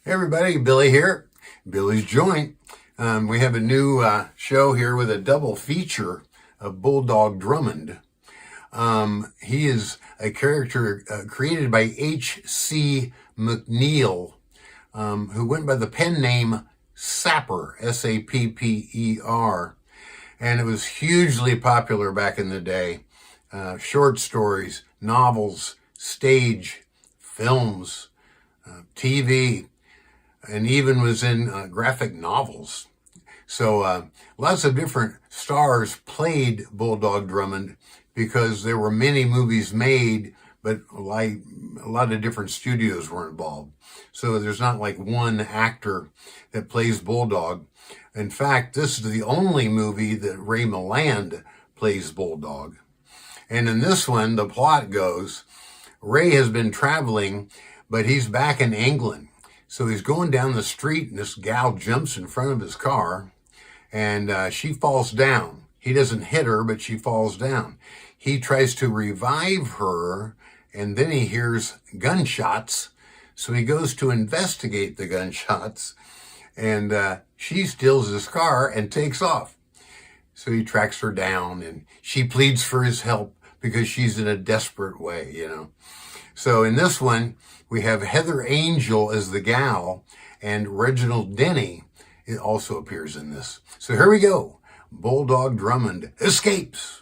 Hey everybody, Billy here. Billy's Joint. We have a new show here with a double feature of Bulldog Drummond. He is a character created by H.C. McNeile, who went by the pen name Sapper, S-A-P-P-E-R. And it was hugely popular back in the day. Short stories, novels, stage, films, TV, and even was in graphic novels. So lots of different stars played Bulldog Drummond because there were many movies made, but like a lot of different studios were involved. So there's not like one actor that plays Bulldog. In fact, this is the only movie that Ray Milland plays Bulldog. And in this one, the plot goes, Ray has been traveling, but he's back in England. So he's going down the street and this gal jumps in front of his car and she falls down. He doesn't hit her, but she falls down. He tries to revive her and then he hears gunshots. So he goes to investigate the gunshots and she steals his car and takes off. So he tracks her down and she pleads for his help because she's in a desperate way, you know. So in this one, we have Heather Angel as the gal, and Reginald Denny also appears in this. So here we go. Bulldog Drummond Escapes.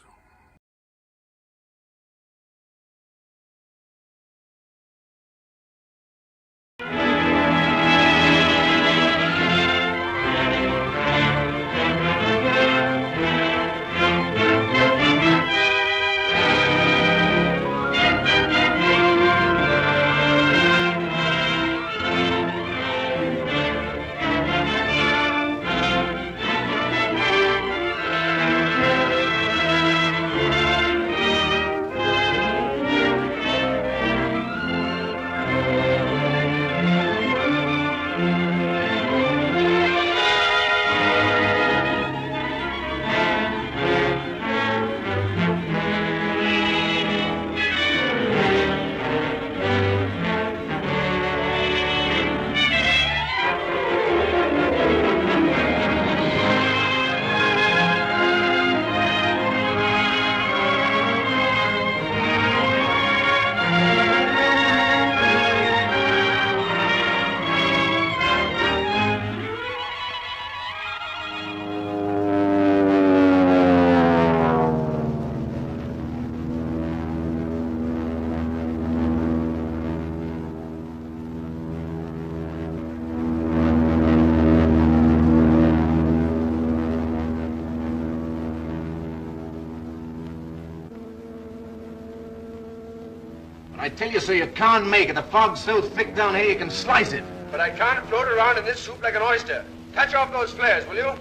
I tell you so, you can't make it. The fog's so thick down here you can slice it. But I can't float around in this soup like an oyster. Touch off those flares, will you?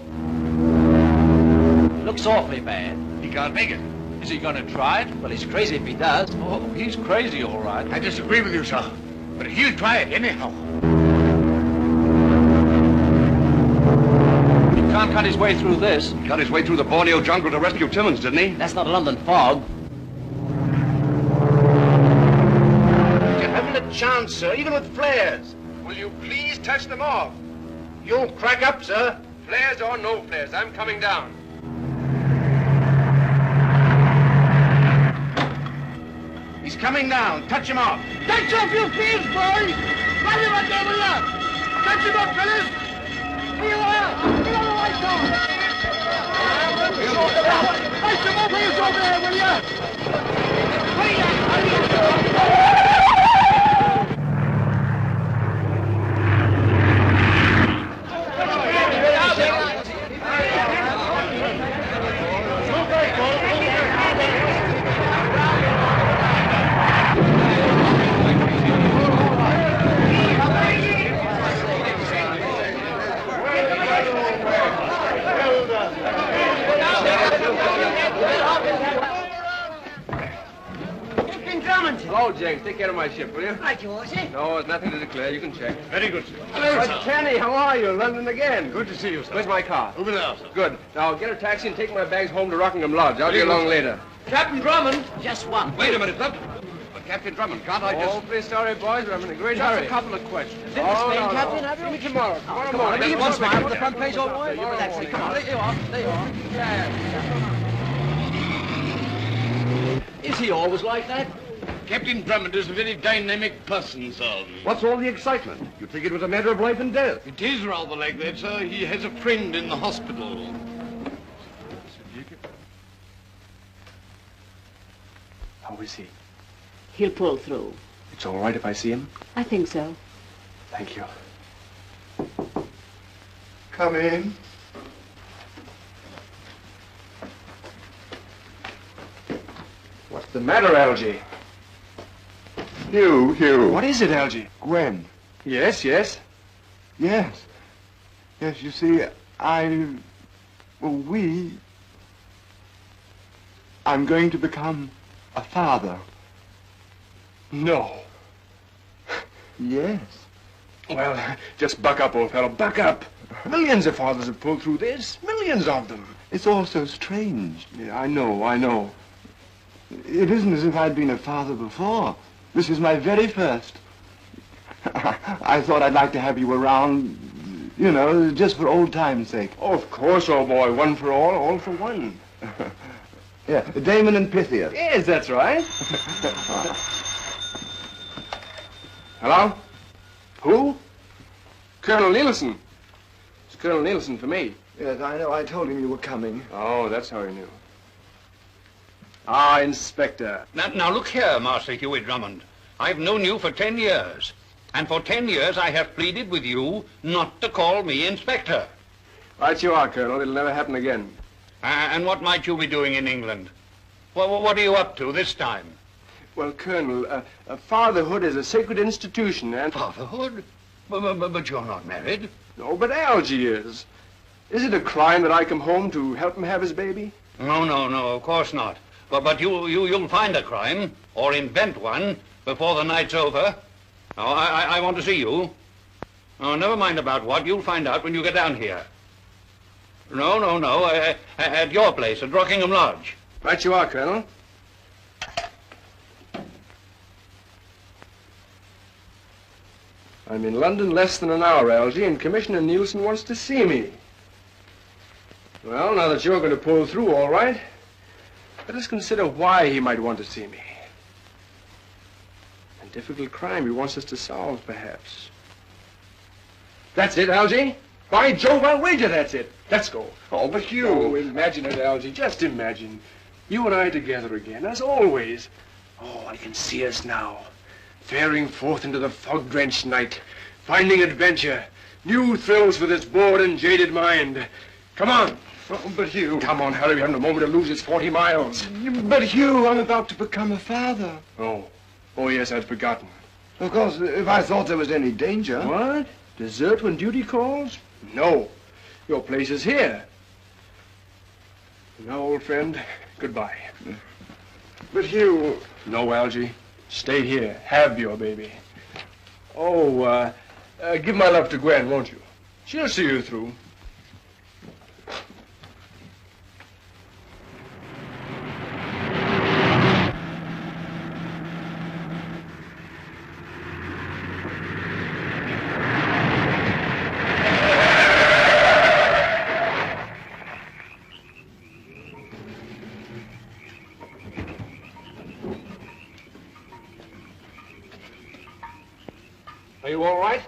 Looks awfully bad. He can't make it. Is he gonna try it? Well, he's crazy if he does. Oh, he's crazy, all right. I disagree with you, sir. But he'll try it anyhow. He can't cut his way through this. He cut his way through the Borneo jungle to rescue Timmons, didn't he? That's not a London fog. Chance, sir, even with flares. Will you please touch them off? You'll crack up, sir. Flares or no flares, I'm coming down. He's coming down. Touch him off. Touch off your flares, boys! Run him up there, will ya? Touch him up, fellas! Here you are! Get on the lights on! Touch him up, flares over there, will ya? Hurry up! Hello, James. Take care of my ship, will you? Right, you horsey. No, there's nothing to declare. You can check. Very good, sir. Hello, Kenny. How are you? London again. Good to see you, sir. Where's my car? Over there, sir. Good. Now, get a taxi and take my bags home to Rockingham Lodge. I'll be along later. Captain Drummond. Just one. Wait a minute, sir. Captain Drummond, can't I just... Awfully sorry, boys. We're in a great Just hurry. a couple of questions. Didn't explain, Captain, have you? See me tomorrow. Tomorrow Come on, morning. you want smile for the front page, old boy? Tomorrow That's it. morning. Come on, there you are. There you are. Is he always like that? Captain Drummond is a very dynamic person, sir. What's all the excitement? You'd think it was a matter of life and death. It is rather like that, sir. He has a friend in the hospital. How is he? He'll pull through. It's all right if I see him? I think so. Thank you. Come in. What's the matter, Algy? Hugh. What is it, Algy? Gwen. Yes. Yes, you see, I'm going to become a father. No. Yes. Well, just buck up, old fellow. Buck up. Millions of fathers have pulled through this. Millions of them. It's all so strange. Yeah, I know. It isn't as if I'd been a father before. This is my very first. I thought I'd like to have you around, you know, just for old time's sake. Oh, of course, old boy. One for all for one. Yeah, Damon and Pythia. Yes, that's right. Hello? Who? Colonel Nielsen. It's Colonel Nielsen for me. Yes, I know. I told him you were coming. Oh, that's how he knew. Ah, Inspector. Now look here, Master Huey Drummond. I've known you for 10 years. And for 10 years I have pleaded with you not to call me Inspector. Right you are, Colonel. It'll never happen again. And what might you be doing in England? Well, what are you up to this time? Well, Colonel, fatherhood is a sacred institution, and... Fatherhood? But you're not married. No, but Algy is. Is it a crime that I come home to help him have his baby? No, of course not. But you'll find a crime, or invent one, before the night's over. Oh, I want to see you. Oh, never mind about what. You'll find out when you get down here. No. At your place, at Rockingham Lodge. Right you are, Colonel. I'm in London less than an hour, Algy, and Commissioner Nielsen wants to see me. Well, now that you're going to pull through, all right, let us consider why he might want to see me. A difficult crime he wants us to solve, perhaps. That's it, Algy. By Jove, I'll wager that's it. Let's go. Oh, but Hugh. Oh, imagine it, Algy. Just imagine. You and I together again, as always. Oh, I can see us now. Faring forth into the fog-drenched night. Finding adventure. New thrills for this bored and jaded mind. Come on. Oh, but Hugh. Come on, hurry. We haven't a moment to lose. It's 40 miles. But Hugh, I'm about to become a father. Oh, yes, I'd forgotten. Of course, if I thought there was any danger. What? Desert when duty calls? No. Your place is here. Now, old friend, goodbye. But Hugh... No, Algy. Stay here. Have your baby. Oh, give my love to Gwen, won't you? She'll see you through. Are you all right?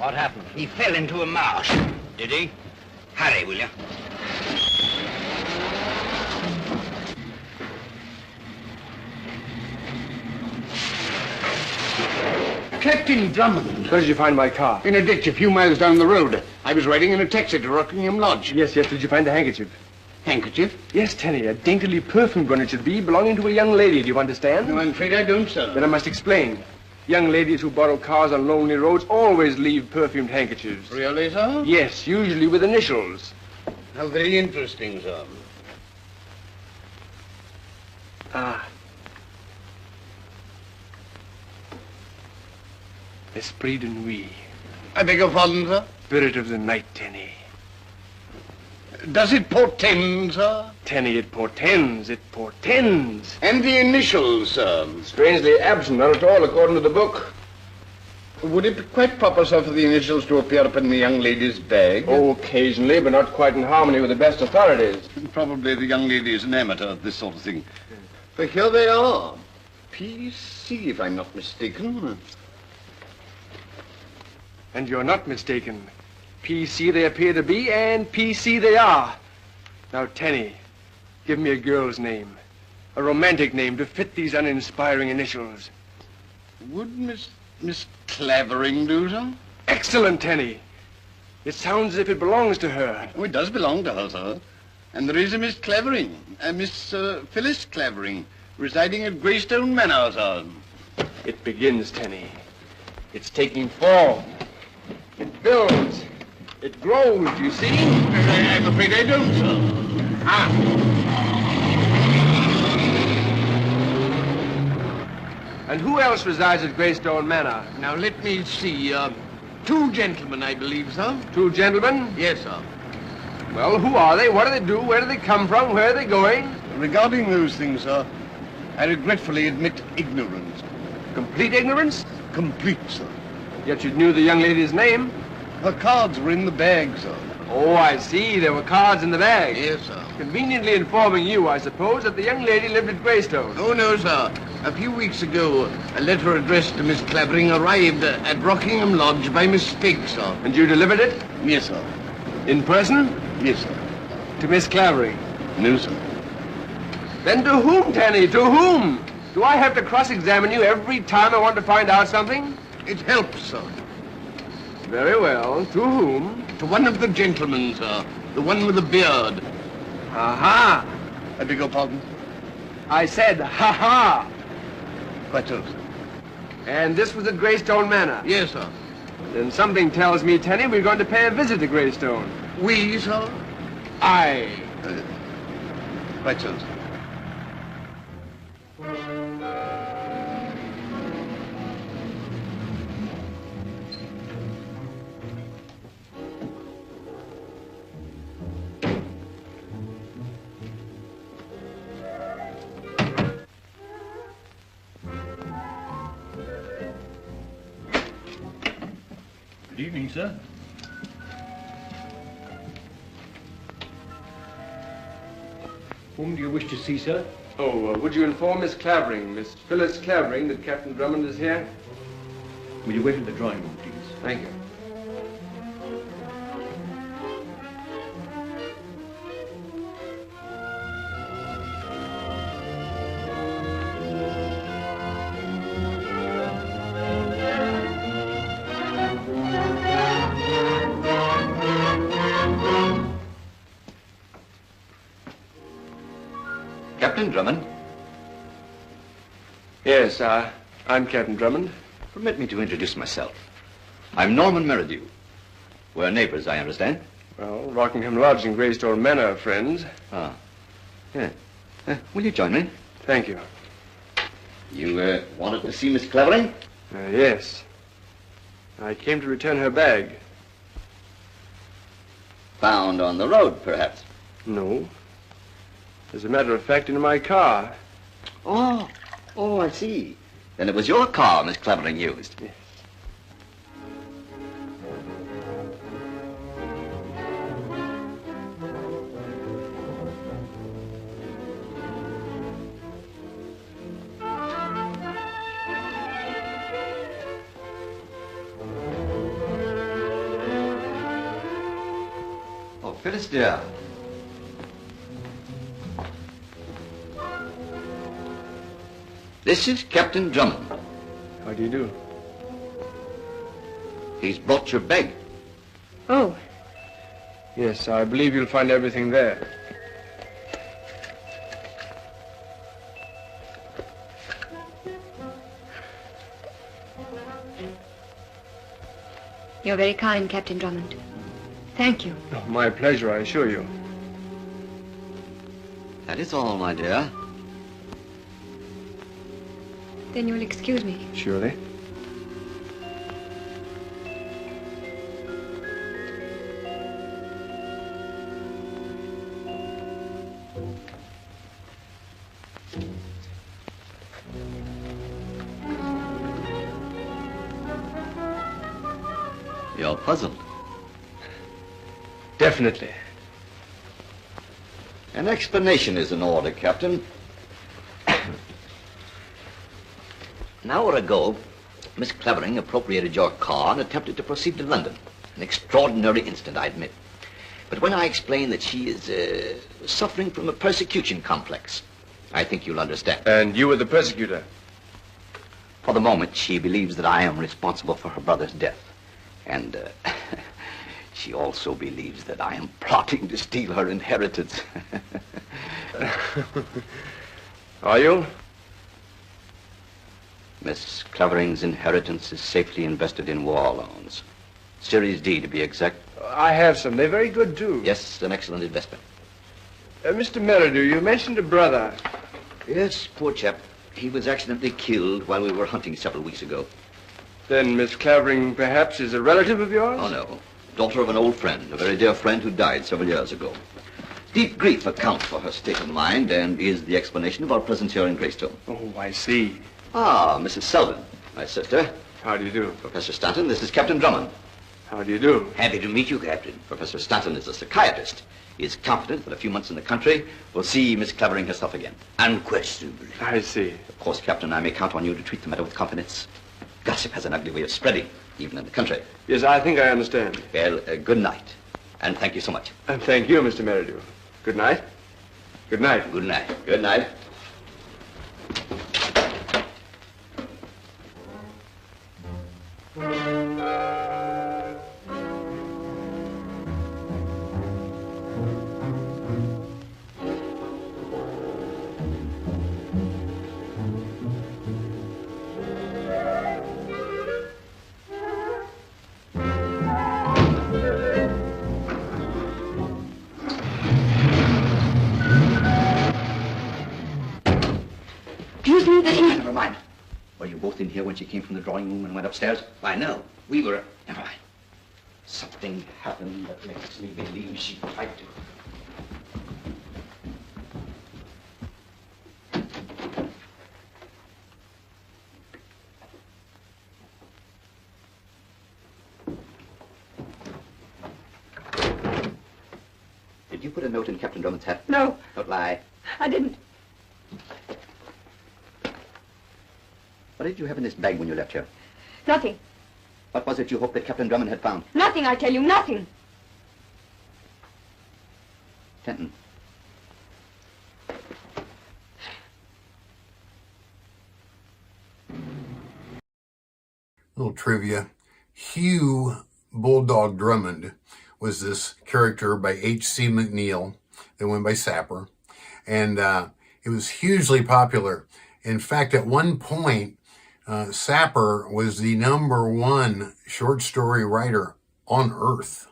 What happened? He fell into a marsh. Did he? Hurry, will you? Captain Drummond. Where did you find my car? In a ditch a few miles down the road. I was riding in a taxi to Rockingham Lodge. Yes. Did you find the handkerchief? Handkerchief? Yes, Tenny. A daintily perfumed one it should be, belonging to a young lady. Do you understand? No, I'm afraid I don't, sir. Then I must explain. Young ladies who borrow cars on lonely roads always leave perfumed handkerchiefs. Really, sir? Yes, usually with initials. How very interesting, sir. Ah. Esprit de nuit. I beg your pardon, sir? Spirit of the night, Tenny. Does it portend, sir? Tenny, it portends. It portends. And the initials, sir? Strangely absent, not at all, according to the book. Would it be quite proper, sir, for the initials to appear upon the young lady's bag? Oh, occasionally, but not quite in harmony with the best authorities. Probably the young lady is an amateur at this sort of thing. But here they are. P.C., if I'm not mistaken. And you're not mistaken. P.C. they appear to be, and P.C. they are. Now, Tenny, give me a girl's name. A romantic name to fit these uninspiring initials. Would Miss Clavering do, sir? Excellent, Tenny. It sounds as if it belongs to her. Oh, it does belong to her, sir. And there is a Miss Clavering, Miss Phyllis Clavering, residing at Greystone Manor, sir. It begins, Tenny. It's taking form. It builds. It grows, you see? I'm afraid I don't, sir. Ah. And who else resides at Greystone Manor? Now, let me see. Two gentlemen, I believe, sir. Two gentlemen? Yes, sir. Well, who are they? What do they do? Where do they come from? Where are they going? Regarding those things, sir, I regretfully admit ignorance. Complete ignorance? Complete, sir. Yet you knew the young lady's name. Her cards were in the bag, sir. Oh, I see. There were cards in the bag. Yes, sir. Conveniently informing you, I suppose, that the young lady lived at Greystone. Oh, no, sir. A few weeks ago, a letter addressed to Miss Clavering arrived at Rockingham Lodge by mistake, sir. And you delivered it? Yes, sir. In person? Yes, sir. To Miss Clavering? No, sir. Then to whom, Tenny? To whom? Do I have to cross-examine you every time I want to find out something? It helps, sir. Very well. To whom? To one of the gentlemen, sir. The one with the beard. Aha! I beg your pardon? I said ha-ha! Quite so, sir. And this was at Greystone Manor? Yes, sir. Then something tells me, Tenny, we're going to pay a visit to Greystone. We, sir? Aye. Quite so, sir. Good evening, sir. Whom do you wish to see, sir? Oh, would you inform Miss Clavering, Miss Phyllis Clavering, that Captain Drummond is here? Will you wait in the drawing room, please? Thank you. Captain Drummond? Yes, I'm Captain Drummond. Permit me to introduce myself. I'm Norman Merridew. We're neighbors, I understand. Well, Rockingham Lodge and Greystone Manor are friends. Ah. Yeah. Will you join me? Thank you. You, wanted to see Miss Clavering? Yes. I came to return her bag. Found on the road, perhaps. No. As a matter of fact, in my car. Oh, I see. Then it was your car Miss Clavering used. Yes. Phyllis, dear. This is Captain Drummond. How do you do? He's brought your bag. Oh, Yes, I believe you'll find everything there. you're very kind, Captain Drummond. Thank you. Oh, my pleasure, I assure you. That is all, my dear. Then you'll excuse me. Surely. You're puzzled. Definitely. An explanation is in order, Captain. An hour ago, Miss Clavering appropriated your car and attempted to proceed to London. An extraordinary incident, I admit. But when I explain that she is suffering from a persecution complex, I think you'll understand. And you were the persecutor? For the moment, she believes that I am responsible for her brother's death. And she also believes that I am plotting to steal her inheritance. Are you? Miss Clavering's inheritance is safely invested in war loans. Series D, to be exact. I have some. They're very good, too. Yes, an excellent investment. Mr. Merridew, you mentioned a brother. Yes, poor chap. He was accidentally killed while we were hunting several weeks ago. Then Miss Clavering, perhaps, is a relative of yours? Oh, no. Daughter of an old friend, a very dear friend who died several years ago. Deep grief accounts for her state of mind and is the explanation of our presence here in Greystone. Oh, I see. Ah, Mrs. Selden, my sister. How do you do? Professor Stanton, this is Captain Drummond. How do you do? Happy to meet you, Captain. Professor Stanton is a psychiatrist. He is confident that a few months in the country will see Miss Clavering herself again. Unquestionably. I see. Of course, Captain, I may count on you to treat the matter with confidence. Gossip has an ugly way of spreading, even in the country. Yes, I think I understand. Well, good night. And thank you so much. And thank you, Mr. Merridew. Good night. Good night. Good night. Good night. Never mind. Were you both in here when she came from the drawing room and went upstairs? Why, no. We were... Never mind. Something happened that makes me believe she tried to. Did you put a note in Captain Drummond's hat? No. Don't lie. I didn't. What did you have in this bag when you left here? Nothing. What was it you hoped that Captain Drummond had found? Nothing, I tell you, nothing. Fenton. Little trivia. Hugh Bulldog Drummond was this character by H.C. McNeile that went by Sapper. And it was hugely popular. In fact, at one point, Sapper was the /1 short story writer on Earth.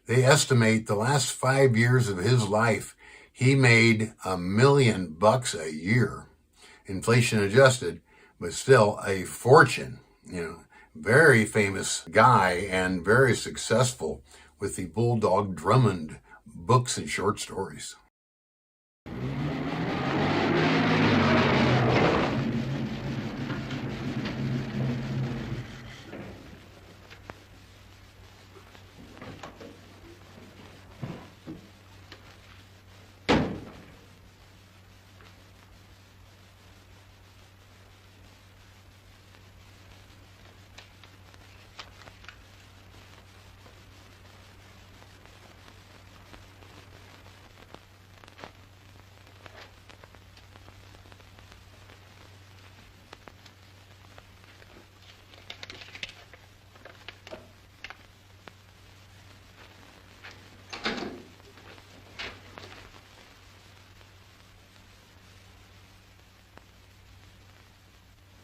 They estimate the last 5 years of his life, he made $1 million a year, inflation adjusted, but still a fortune. You know, very famous guy and very successful with the Bulldog Drummond books and short stories.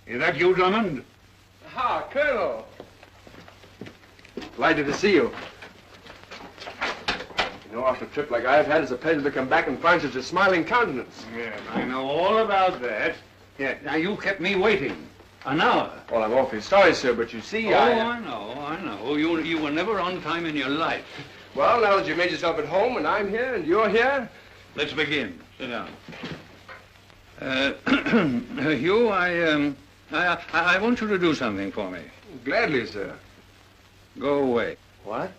Is that you, Drummond? Ah, Colonel. Delighted to see you. You know, after a trip like I've had, it's a pleasure to come back and find such a smiling countenance. Yes, I know all about that. Yes, now you kept me waiting. An hour. Well, I'm awfully sorry, sir, but you see, I know. You were never on time in your life. Well, now that you've made yourself at home and I'm here and you're here... Let's begin. Sit down. Hugh, I want you to do something for me. Gladly, sir. Go away. What?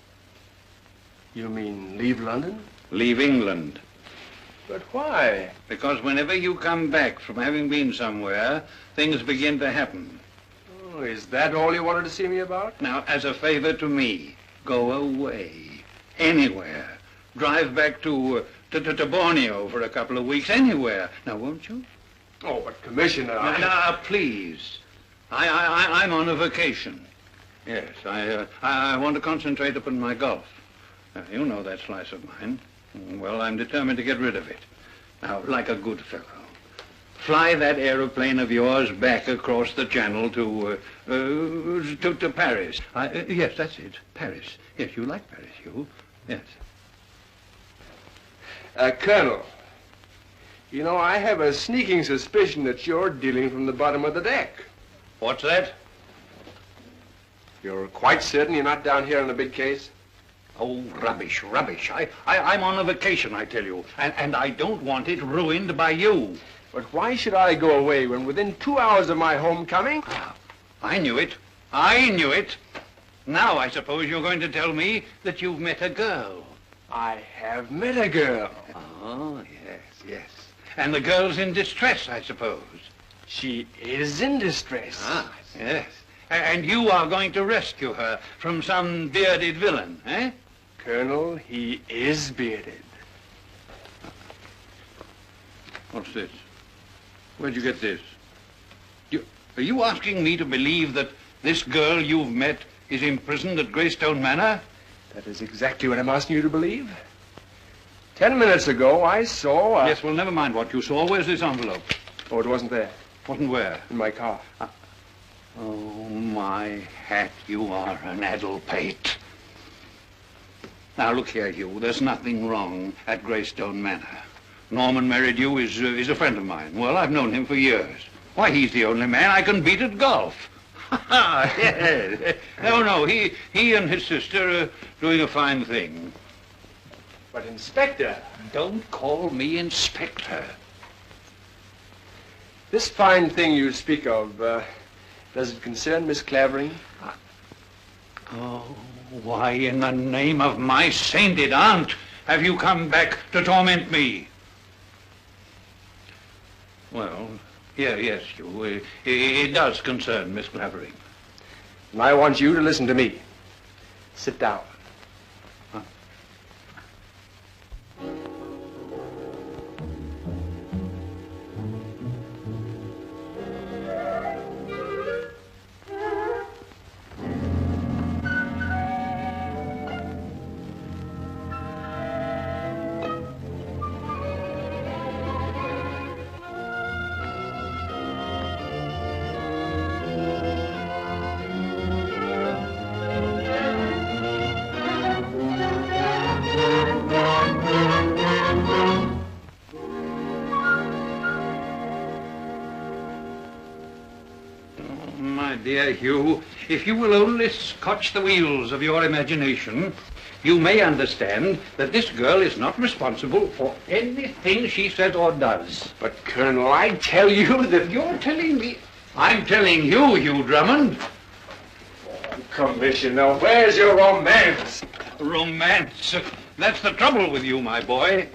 You mean leave London? Leave England. But why? Because whenever you come back from having been somewhere, things begin to happen. Oh, is that all you wanted to see me about? Now, as a favor to me, go away. Anywhere. Drive back to Borneo for a couple of weeks. Anywhere. Now, won't you? Oh, but Commissioner... Now, please. I'm on a vacation. Yes, I want to concentrate upon my golf. You know that slice of mine. Well, I'm determined to get rid of it. Now, like a good fellow, fly that aeroplane of yours back across the channel to Paris. Yes, that's it, Paris. Yes, you like Paris, Hugh. Yes. Colonel, you know, I have a sneaking suspicion that you're dealing from the bottom of the deck. What's that? You're quite certain you're not down here on a big case? Oh, rubbish. I'm on a vacation, I tell you, and I don't want it ruined by you. But why should I go away when within 2 hours of my homecoming... I knew it. Now I suppose you're going to tell me that you've met a girl. I have met a girl. Oh, yes. And the girl's in distress, I suppose. She is in distress. Ah, yes. And you are going to rescue her from some bearded villain, eh? Colonel, he is bearded. What's this? Where'd you get this? Are you asking me to believe that this girl you've met is imprisoned at Greystone Manor? That is exactly what I'm asking you to believe. 10 minutes ago, I saw... Yes, well, never mind what you saw. Where's this envelope? Oh, it wasn't there. Wasn't where? In my car. Oh, my hat, you are an addle-pate. Now, look here, Hugh, there's nothing wrong at Greystone Manor. Norman Merridew is a friend of mine. Well, I've known him for years. Why, he's the only man I can beat at golf. Yes. No, he and his sister are doing a fine thing. But, Inspector... Don't call me Inspector. This fine thing you speak of, does it concern Miss Clavering? Oh, why in the name of my sainted aunt have you come back to torment me? Well, yes, Hugh, it does concern Miss Clavering. And I want you to listen to me. Sit down. Dear Hugh, if you will only scotch the wheels of your imagination, you may understand that this girl is not responsible for anything she says or does. But, Colonel, I tell you that... You're telling me... I'm telling you, Hugh Drummond. Oh, Commissioner, where's your romance? Romance? That's the trouble with you, my boy.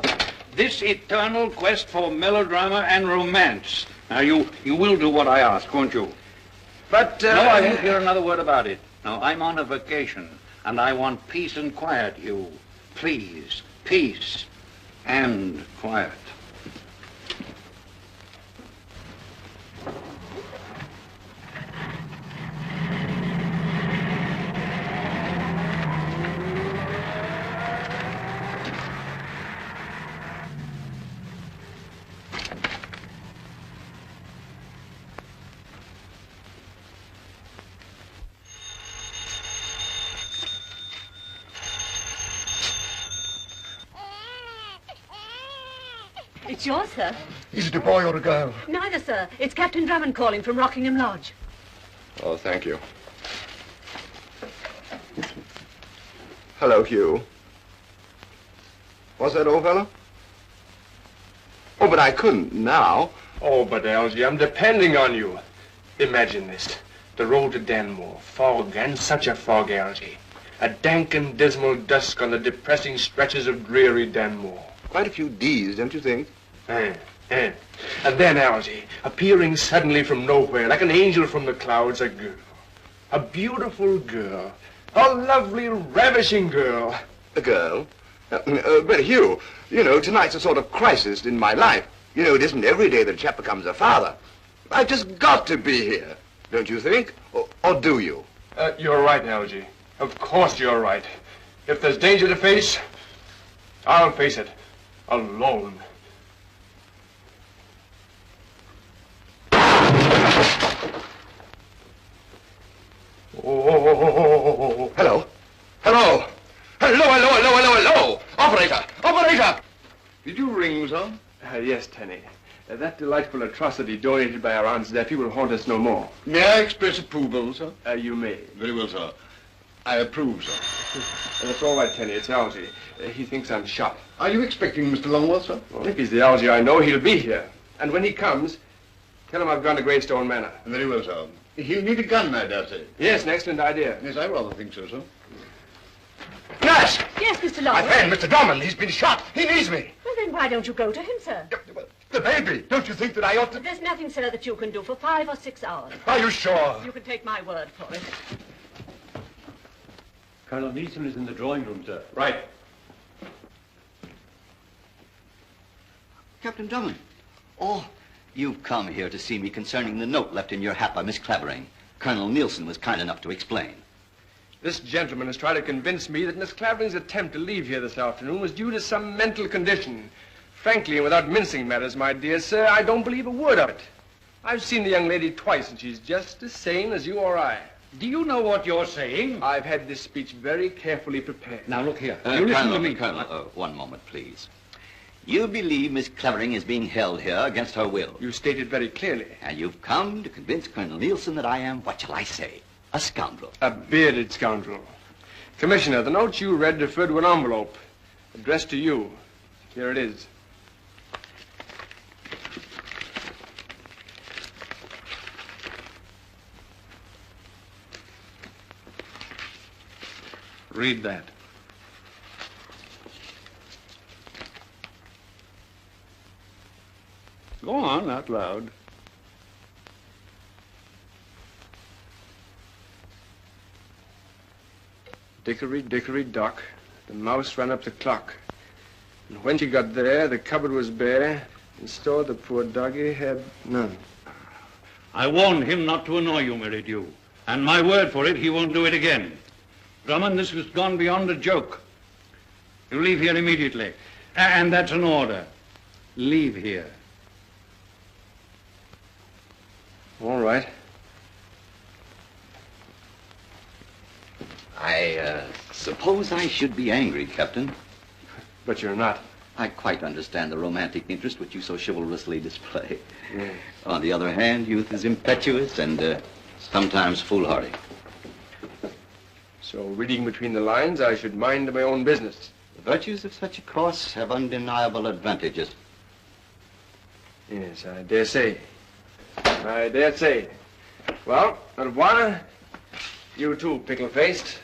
This eternal quest for melodrama and romance. Now, you will do what I ask, won't you? But, No, I won't hear another word about it. Now, I'm on a vacation, and I want peace and quiet, Hugh. Please, peace and quiet. What's yours, sir? Is it a boy or a girl? Neither, sir. It's Captain Drummond calling from Rockingham Lodge. Oh, thank you. Hello, Hugh. Was that old fellow? Oh, but I couldn't now. Oh, but Algy, I'm depending on you. Imagine this. The road to Danmore. Fog, and such a fog, Algy. A dank and dismal dusk on the depressing stretches of dreary Danmore. Quite a few D's, don't you think? And then, Algy, appearing suddenly from nowhere, like an angel from the clouds, a girl. A beautiful girl. A lovely, ravishing girl. A girl? But Hugh, you know, tonight's a sort of crisis in my life. You know, it isn't every day that a chap becomes a father. I've just got to be here, don't you think? Or do you? You're right, Algy. Of course you're right. If there's danger to face, I'll face it. Alone. Oh. Hello? Hello? Hello? Operator! Operator! Did you ring, sir? Yes, Tenny. That delightful atrocity donated by our aunt's nephew will haunt us no more. May I express approval, sir? You may. Very well, sir. I approve, sir. That's all right, Tenny. It's Algy. He thinks I'm shot. Are you expecting Mr. Longworth, sir? Well, if he's the Algy I know, he'll be here. And when he comes, tell him I've gone to Greystone Manor. Very well, sir. He'll need a gun, I dare say. Yes, an excellent idea. Yes, I rather think so, sir. Nurse! Yes, Mr. My Longworth. friend, Mr. Drummond, he's been shot. He needs me. Well, then why don't you go to him, sir? The baby. Don't you think that I ought to... There's nothing, sir, that you can do for 5 or 6 hours. Are you sure? You can take my word for it. Colonel Neeson is in the drawing room, sir. Right. Captain Drummond. Oh, you've come here to see me concerning the note left in your hat by Miss Clavering. Colonel Nielsen was kind enough to explain. This gentleman has tried to convince me that Miss Clavering's attempt to leave here this afternoon was due to some mental condition. Frankly, and without mincing matters, my dear sir, I don't believe a word of it. I've seen the young lady twice, and she's just as sane as you or I. Do you know what you're saying? I've had this speech very carefully prepared. Now, look here. You listen Colonel, to me. Colonel, one moment, please. You believe Miss Clavering is being held here against her will. You stated very clearly. And you've come to convince Colonel Nielsen that I am, what shall I say, a scoundrel. A bearded scoundrel. Commissioner, the note you read referred to an envelope addressed to you. Here it is. Read that. Go on, out loud. Dickory, dickory, dock. The mouse ran up the clock. And when she got there, the cupboard was bare, and store the poor doggy had none. I warned him not to annoy you, Merridew. And my word for it, he won't do it again. Drummond, this has gone beyond a joke. You leave here immediately. And that's an order. Leave here. All right. I suppose I should be angry, Captain. But you're not. I quite understand the romantic interest which you so chivalrously display. Yeah. On the other hand, youth is impetuous and sometimes foolhardy. So, reading between the lines, I should mind my own business. The virtues of such a course have undeniable advantages. Yes, I dare say. I dare say. Well, au revoir. You too, pickle-faced.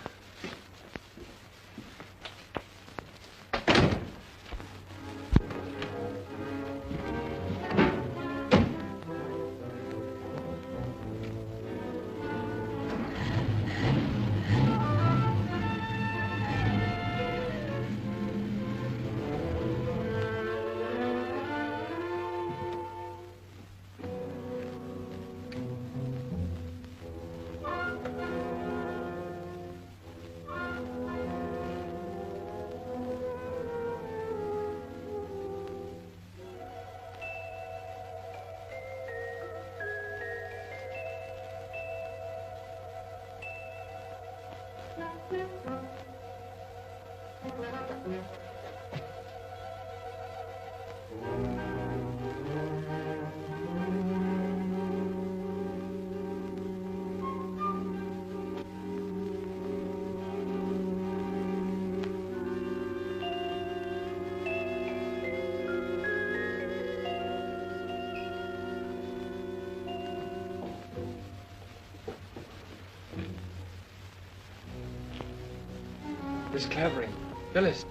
Miss Clavering. Phyllis.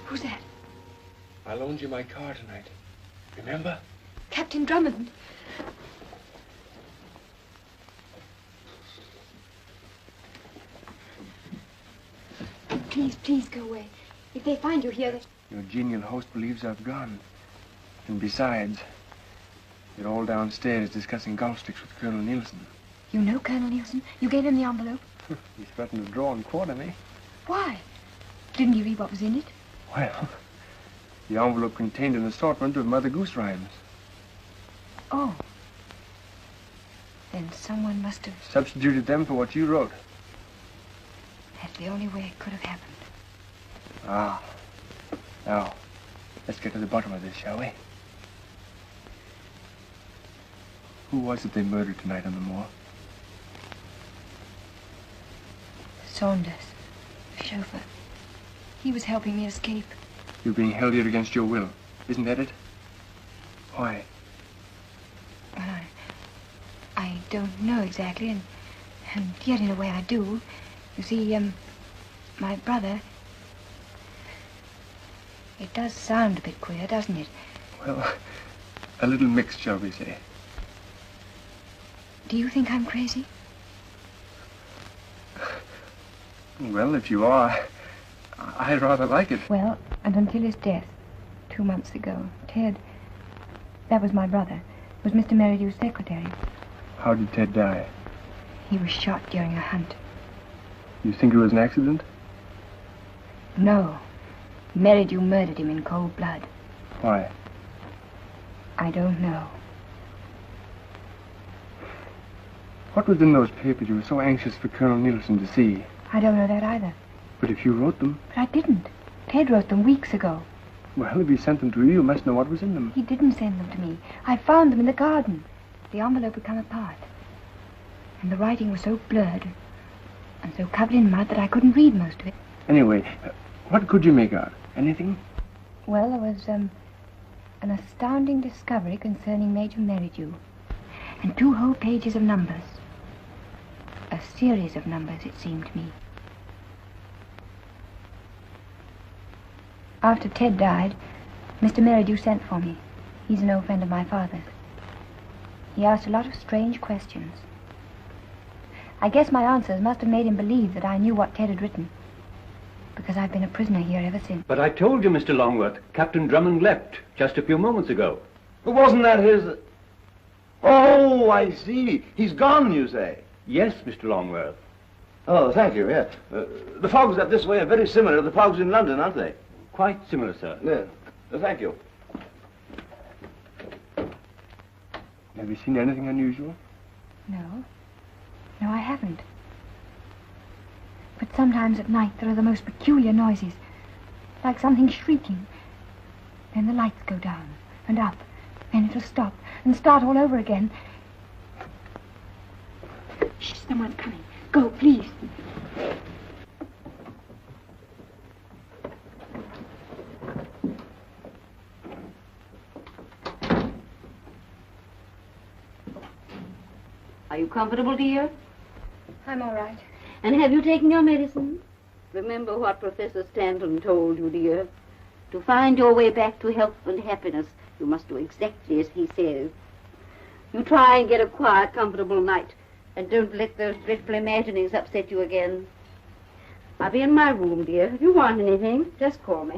Who's that? I loaned you my car tonight. Remember? Captain Drummond. Please, please go away. If they find you here, they... Your genial host believes I've gone. And besides, you're all downstairs discussing golf sticks with Colonel Nielsen. You know Colonel Nielsen? You gave him the envelope? He threatened to draw and quarter me. Why? Didn't you read what was in it? Well, the envelope contained an assortment of Mother Goose rhymes. Oh. Then someone must have... Substituted them for what you wrote. That's the only way it could have happened. Ah. Now, let's get to the bottom of this, shall we? Who was it they murdered tonight on the moor? Saunders, the chauffeur. He was helping me escape. You're being held here against your will. Isn't that it? Why? Well, I don't know exactly, and yet in a way I do. You see, my brother... It does sound a bit queer, doesn't it? Well, a little mixed, shall we say. Do you think I'm crazy? Well, if you are, I'd rather like it. Well, and until his death, 2 months ago, Ted, that was my brother, was Mr. Merridew's secretary. How did Ted die? He was shot during a hunt. You think it was an accident? No. Merridew murdered him in cold blood. Why? I don't know. What was in those papers you were so anxious for Colonel Nielsen to see? I don't know that either. But if you wrote them... But I didn't. Ted wrote them weeks ago. Well, if he sent them to you, you must know what was in them. He didn't send them to me. I found them in the garden. The envelope had come apart. And the writing was so blurred and so covered in mud that I couldn't read most of it. Anyway, what could you make out? Anything? Well, there was, an astounding discovery concerning Major Merridew. And 2 whole pages of numbers. A series of numbers, it seemed to me. After Ted died, Mr. Merridew sent for me. He's an old friend of my father's. He asked a lot of strange questions. I guess my answers must have made him believe that I knew what Ted had written, because I've been a prisoner here ever since. But I told you, Mr. Longworth, Captain Drummond left just a few moments ago. Wasn't that his... Oh, I see. He's gone, you say? Yes, Mr. Longworth. Oh, thank you, yeah. The fogs up this way are very similar to the fogs in London, aren't they? Quite similar, sir. Yeah. Thank you. Have you seen anything unusual? No. No, I haven't. But sometimes at night there are the most peculiar noises, like something shrieking. Then the lights go down and up, then it'll stop and start all over again. Shh, someone's coming. Go, please. Are you comfortable, dear? I'm all right. And have you taken your medicine? Remember what Professor Stanton told you, dear. To find your way back to health and happiness, you must do exactly as he says. You try and get a quiet, comfortable night, and don't let those dreadful imaginings upset you again. I'll be in my room, dear. If you want anything, just call me.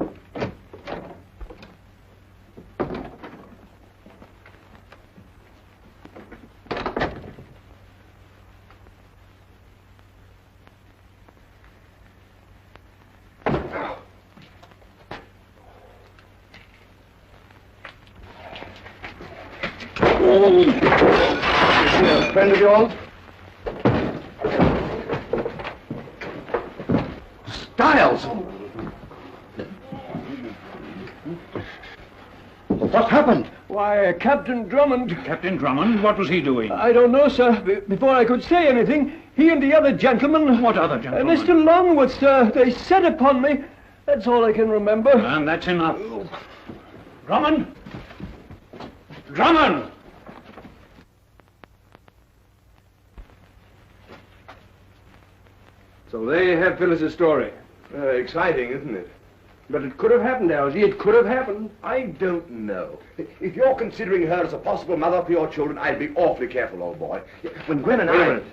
A friend of yours? Styles! What happened? Why, Captain Drummond... Captain Drummond? What was he doing? I don't know, sir. Before I could say anything, he and the other gentleman... What other gentleman? Mr. Longworth, sir. They set upon me. That's all I can remember. And that's enough. Drummond! Drummond! So they have Phyllis's story. Exciting, isn't it? But it could have happened, Algy. It could have happened. I don't know. If you're considering her as a possible mother for your children, I'd be awfully careful, old boy. When Gwen and Wait a minute.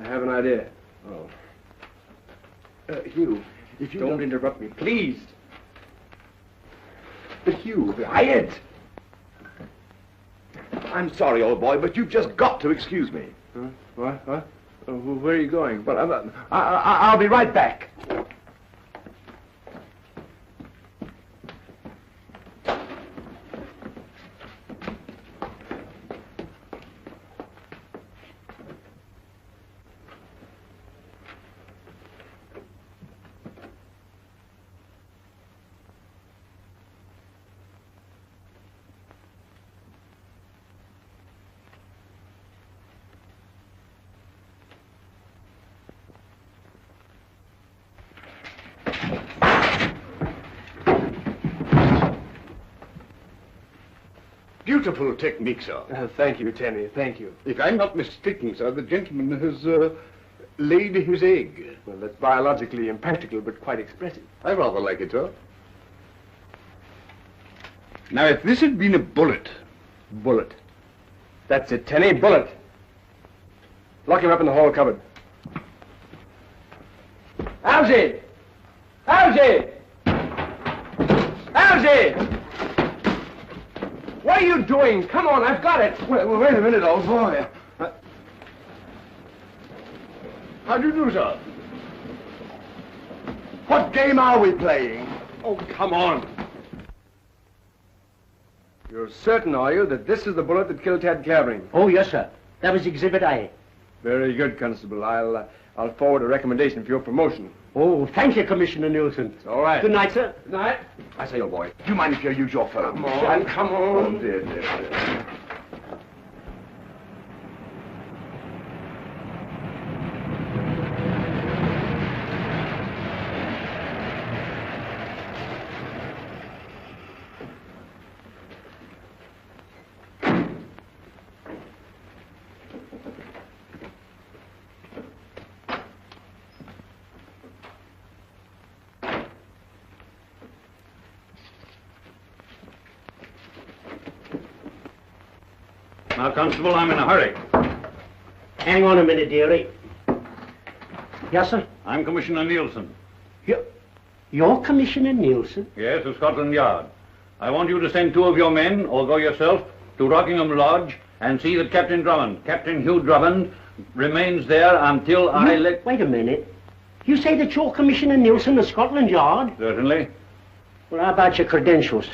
I have an idea. Oh. Hugh, if you Don't interrupt me, please. But Hugh, quiet! I'm sorry, old boy, but you've just got to excuse me. Huh? What? Where are you going? But I'll be right back. Beautiful technique, sir. Thank you, Tenny. Thank you. If I'm not mistaken, sir, the gentleman has laid his egg. Well, that's biologically impractical, but quite expressive. I rather like it, sir. Now, if this had been a bullet... Bullet. That's it, Tenny. Bullet. Lock him up in the hall cupboard. Algy! Algy! Algy! What are you doing? Come on, I've got it. Wait a minute, old boy. How do you do, sir? What game are we playing? Oh, come on. You're certain, are you, that this is the bullet that killed Tad Clavering? Oh, yes, sir. That was Exhibit A. Very good, Constable. I'll forward a recommendation for your promotion. Oh, thank you, Commissioner Nielsen. It's all right. Good night, sir. Good night. I say, old boy, do you mind if you use your phone? Come on, come on. Oh, dear. Now, Constable, I'm in a hurry. Hang on a minute, dearie. Yes, sir? I'm Commissioner Nielsen. You're Commissioner Nielsen? Yes, of Scotland Yard. I want you to send 2 of your men, or go yourself, to Rockingham Lodge and see that Captain Drummond, Captain Hugh Drummond, remains there until I let... Wait a minute. You say that you're Commissioner Nielsen of Scotland Yard? Certainly. Well, how about your credentials?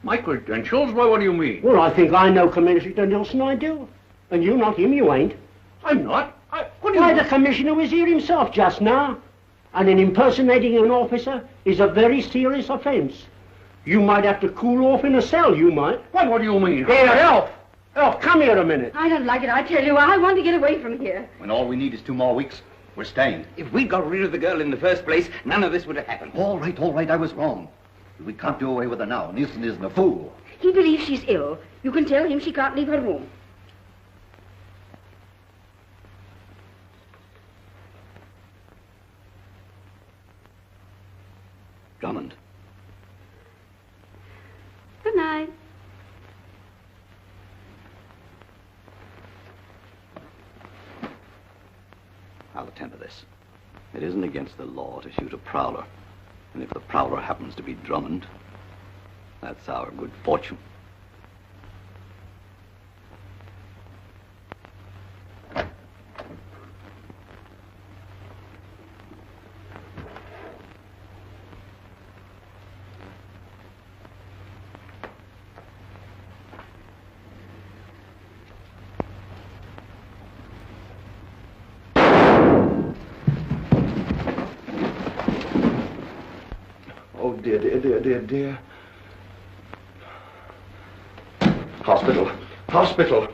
My credentials? Why, what do you mean? Well, I think I know Commissioner Nielsen, I do. And you, not him, you ain't. I'm not. What do you... Why, the Commissioner was here himself just now. And in impersonating an officer is a very serious offense. You might have to cool off in a cell, you might. What do you mean? Here, Elf! Elf, come here a minute. I don't like it, I tell you. I want to get away from here. When all we need is 2 more weeks, we're staying. If we'd got rid of the girl in the first place, none of this would have happened. All right, I was wrong. We can't do away with her now. Nielsen isn't a fool. He believes she's ill. You can tell him she can't leave her room. Drummond. Good night. I'll attend to this. It isn't against the law to shoot a prowler. And if the prowler happens to be Drummond, that's our good fortune. Oh, dear. Hospital. Hospital.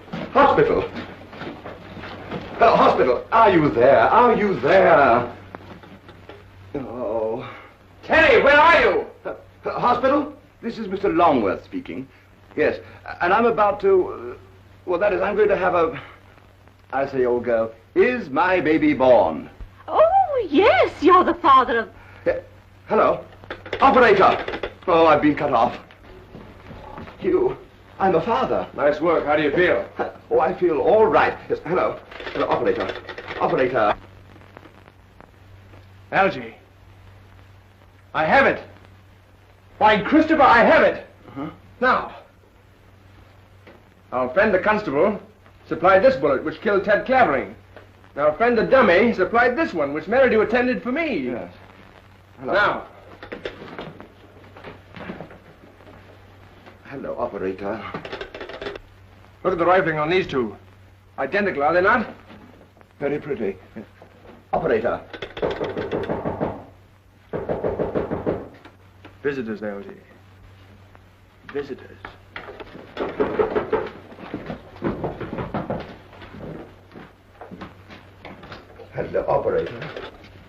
Are you there? Oh. Tenny, where are you? Hospital? This is Mr. Longworth speaking. Yes, and I'm about to... that is, I'm going to have a... I say, old girl, is my baby born? Oh, Oh, yes, you're the father of... Hello? Operator! Oh, I've been cut off. Hugh, I'm a father. Nice work. How do you feel? Oh, I feel all right. Yes, hello. Hello, operator. Operator. Algy. I have it. Why, Christopher, I have it. Now, our friend the constable supplied this bullet, which killed Ted Clavering. Our friend the dummy supplied this one, which Merridew attended for me. Yes. Hello. Now. Hello, operator. Look at the rifling on these two. Identical, are they not? Very pretty. Operator. Visitors, Algy. Visitors. Hello, operator.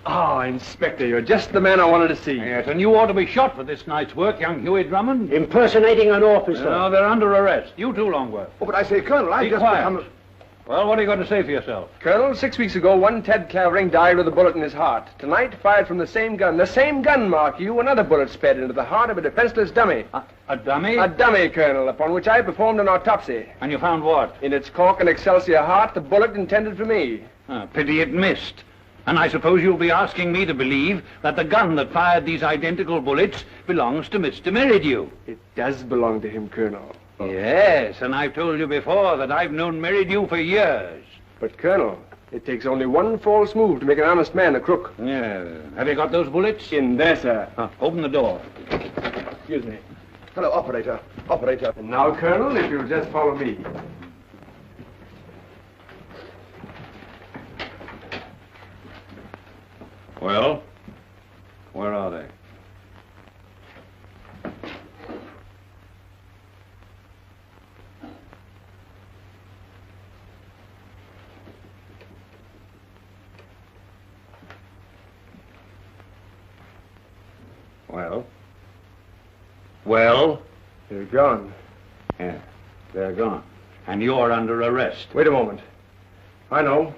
Oh, Inspector, you're just the man I wanted to see. Yes, and you ought to be shot for this night's work, young Huey Drummond. Impersonating an officer. No, they're under arrest. You too, Longworth. Oh, but I say, Colonel, I Be just quiet. become... Well, what are you going to say for yourself? Colonel, 6 weeks ago, one Ted Clavering died with a bullet in his heart. Tonight, fired from the same gun, mark you, another bullet sped into the heart of a defenseless dummy. A dummy? A dummy, Colonel, upon which I performed an autopsy. And you found what? In its cork and Excelsior heart, the bullet intended for me. Pity it missed. And I suppose you'll be asking me to believe that the gun that fired these identical bullets belongs to Mr. Merridew. It does belong to him, Colonel. Yes, and I've told you before that I've known Merridew for years. But, Colonel, it takes only one false move to make an honest man a crook. Yeah. Have you got those bullets? In there, sir. Open the door. Excuse me. Hello, operator. Operator. And now, Colonel, if you'll just follow me. Well, where are they? Well? They're gone. Yeah, they're gone. And you're under arrest. Wait a moment. I know.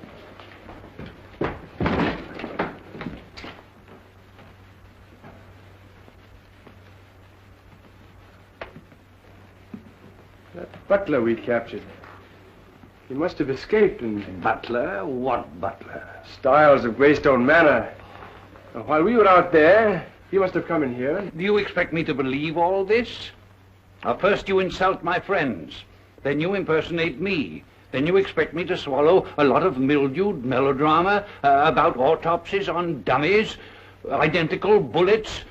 That butler we captured. He must have escaped and... Butler? What butler? Styles of Greystone Manor. Now, while we were out there, he must have come in here. Do you expect me to believe all this? First you insult my friends. Then you impersonate me. Then you expect me to swallow a lot of mildewed melodrama about autopsies on dummies, identical bullets,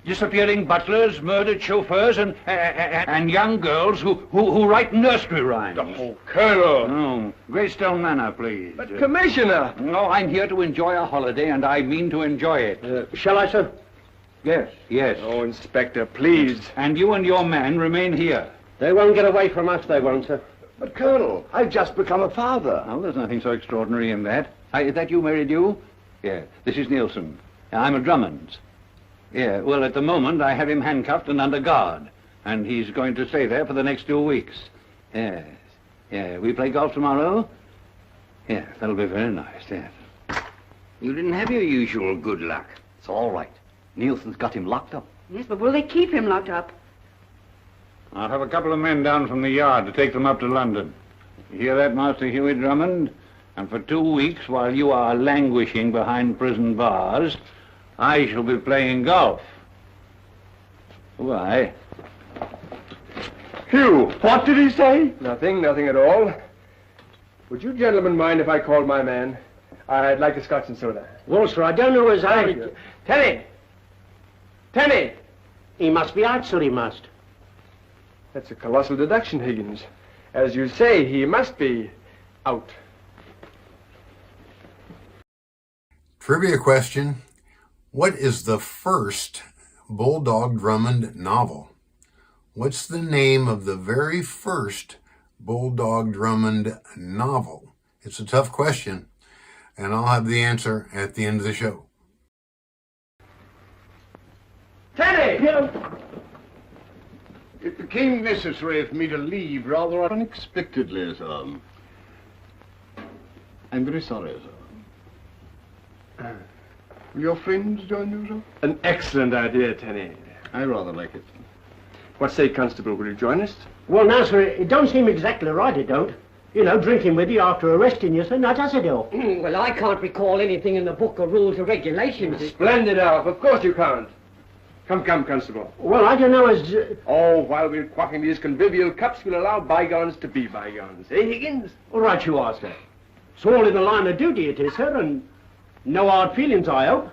disappearing butlers, murdered chauffeurs, and young girls who write nursery rhymes. Oh, Colonel! No, Greystone Manor, please. But, Commissioner! No, I'm here to enjoy a holiday, and I mean to enjoy it. Shall I, sir? Yes, yes. Oh, Inspector, please. And you and your men remain here. They won't get away from us, they won't, sir. But, Colonel, I've just become a father. Oh, there's nothing so extraordinary in that. Is that you, Merridew? Yeah, this is Nielsen. I'm a Drummond. Yeah, well, at the moment, I have him handcuffed and under guard. And he's going to stay there for the next 2 weeks. Yes. Yeah, we play golf tomorrow? Yeah, that'll be very nice, yes. You didn't have your usual good luck. It's all right. Nielsen's got him locked up. Yes, but will they keep him locked up? I'll have a couple of men down from the yard to take them up to London. You hear that, Master Huey Drummond? And for 2 weeks, while you are languishing behind prison bars, I shall be playing golf. Why? Hugh, what did he say? Nothing at all. Would you gentlemen mind if I called my man? I'd like a scotch and soda. Well, sir, I don't know as I... Tenny! Tenny! He must be out, sir, he must. That's a colossal deduction, Higgins. As you say, he must be out. Trivia question. What is the first Bulldog Drummond novel? What's the name of the very first Bulldog Drummond novel? It's a tough question, and I'll have the answer at the end of the show. Tenny! It became necessary for me to leave rather unexpectedly, sir. I'm very sorry, sir. Will your friends join you, sir? An excellent idea, Tenny. I rather like it. What say, Constable? Will you join us? Well, now, sir, it don't seem exactly right, it don't. You know, drinking with you after arresting you, sir, now does it, Al? Well, I can't recall anything in the book of rules or regulations. Splendid, Alf. Of course you can't. Come, Constable. Well, I don't know as... Oh, while we're quaffing these convivial cups, we'll allow bygones to be bygones. Eh, Higgins? All right, you are, sir. It's all in the line of duty, it is, sir, and no hard feelings, I hope.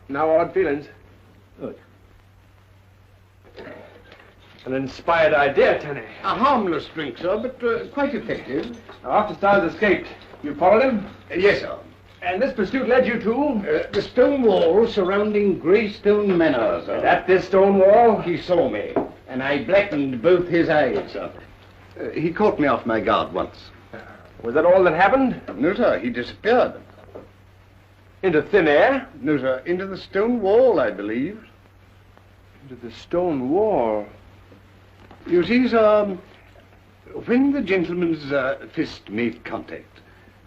No hard feelings. Good. An inspired idea, Tenny. A harmless drink, sir, but quite effective. Now, after Styles escaped, you followed him? Yes, sir. And this pursuit led you to? The stone wall surrounding Greystone Manor, sir. And at this stone wall? He saw me, and I blackened both his eyes, sir. He caught me off my guard once. Was that all that happened? No, sir, he disappeared. Into thin air? No, sir, into the stone wall, I believe. Into the stone wall? You see, sir, when the gentleman's fist made contact,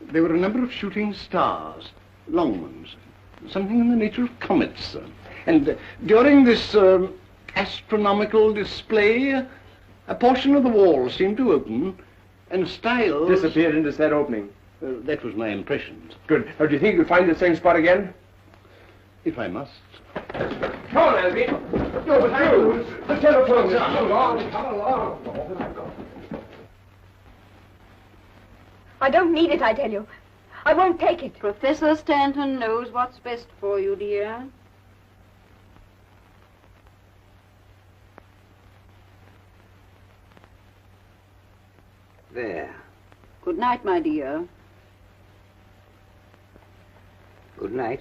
there were a number of shooting stars, long ones, something in the nature of comets, sir. And during this astronomical display, a portion of the wall seemed to open, and Styles... disappeared into that opening. That was my impression. Good. Now, do you think you'll find the same spot again? If I must. Come on, Alfie. No, but you. The telephone. Come along. Come along. I don't need it, I tell you. I won't take it. Professor Stanton knows what's best for you, dear. There. Good night, my dear. Good night.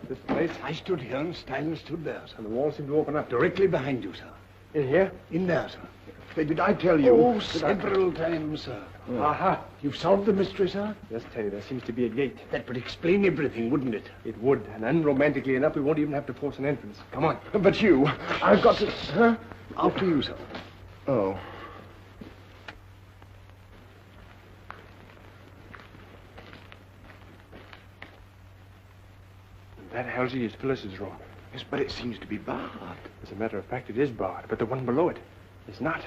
This place? I stood here and Styles stood there, sir. And the wall seemed to open up. Directly behind you, sir. In here? In there, sir. Did I tell you? Oh, several times, sir. Aha. You've solved the mystery, sir? Yes, Teddy, there seems to be a gate. That would explain everything, wouldn't it? It would, and unromantically enough, we won't even have to force an entrance. Come on. But you, I've got to... Huh? After you, sir. Oh. That, Halsey, is Phyllis's room. Yes, but it seems to be barred. As a matter of fact, it is barred, but the one below it is not.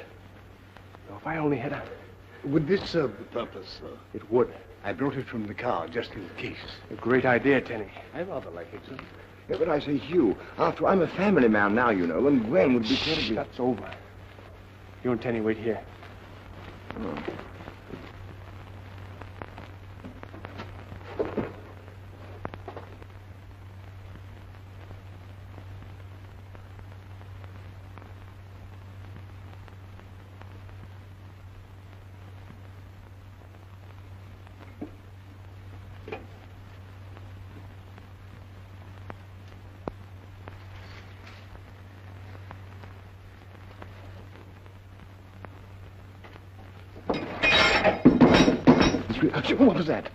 Now, if I only had a... Would this serve the purpose, sir? It would. I brought it from the car, just in case. A great idea, Tenny. I rather like it, sir. Yeah, but I say, Hugh, after I'm a family man now, you know, and Gwen would be terribly... That's over. You and Tenny wait here. Oh. What was that?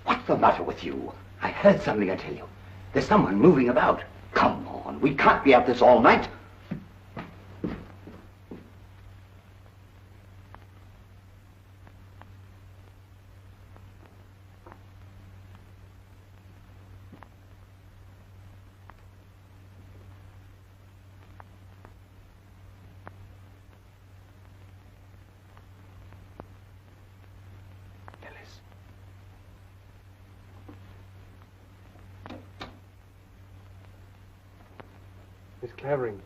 What's the matter with you? I heard something, I tell you. There's someone moving about. Come on, we can't be at this all night. Miss Clavering.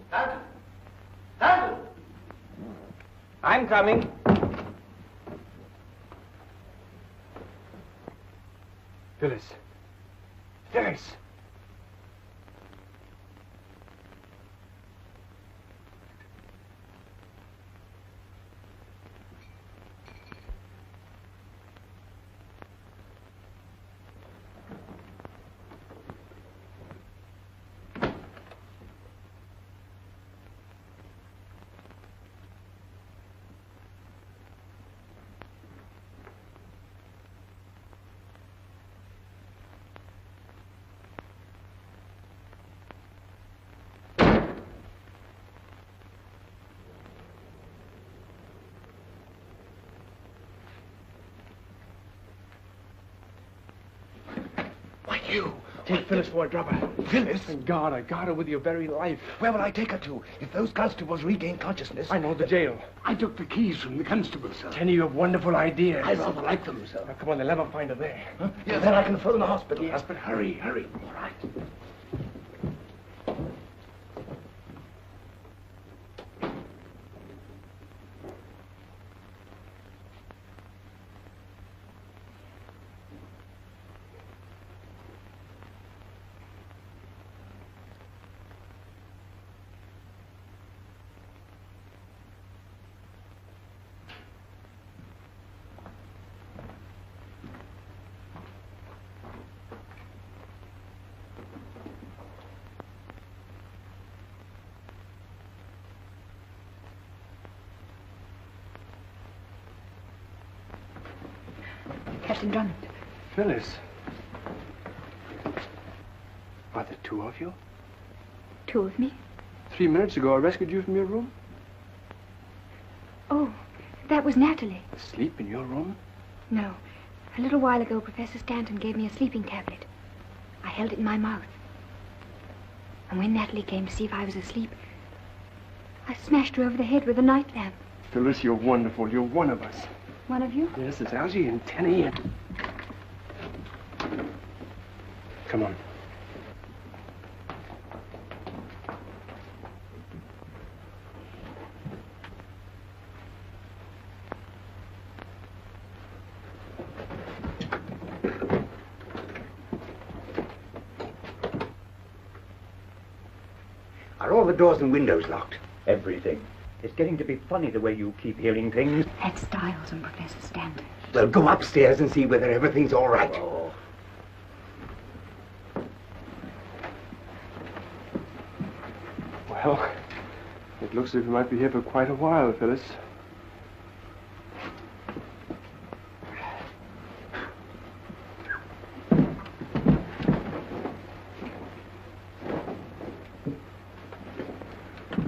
Stanton! I'm coming. Phyllis. Phyllis! Hugh! Take Phyllis for a dropper. Phyllis? Thank God, I got her with your very life. Where will I take her to? If those constables regain consciousness... I know the jail. I took the keys from the constable, sir. Tenny, you have wonderful ideas. I rather like them, sir. Now, come on, they'll never find her there. Huh? Yeah, then I can phone the hospital. Yes, but hurry, hurry. All right. Captain Drummond. Phyllis. Are there two of you? Two of me? 3 minutes ago, I rescued you from your room. Oh, that was Natalie. Asleep in your room? No. A little while ago, Professor Stanton gave me a sleeping tablet. I held it in my mouth. And when Natalie came to see if I was asleep, I smashed her over the head with a night lamp. Phyllis, you're wonderful. You're one of us. One of you? Yes, it's Algie and Tenny and... Come on. Are all the doors and windows locked? Everything. It's getting to be funny the way you keep hearing things. That's Styles and Professor Stanton. Well, go upstairs and see whether everything's all right. Oh. Well, it looks as if we might be here for quite a while, Phyllis.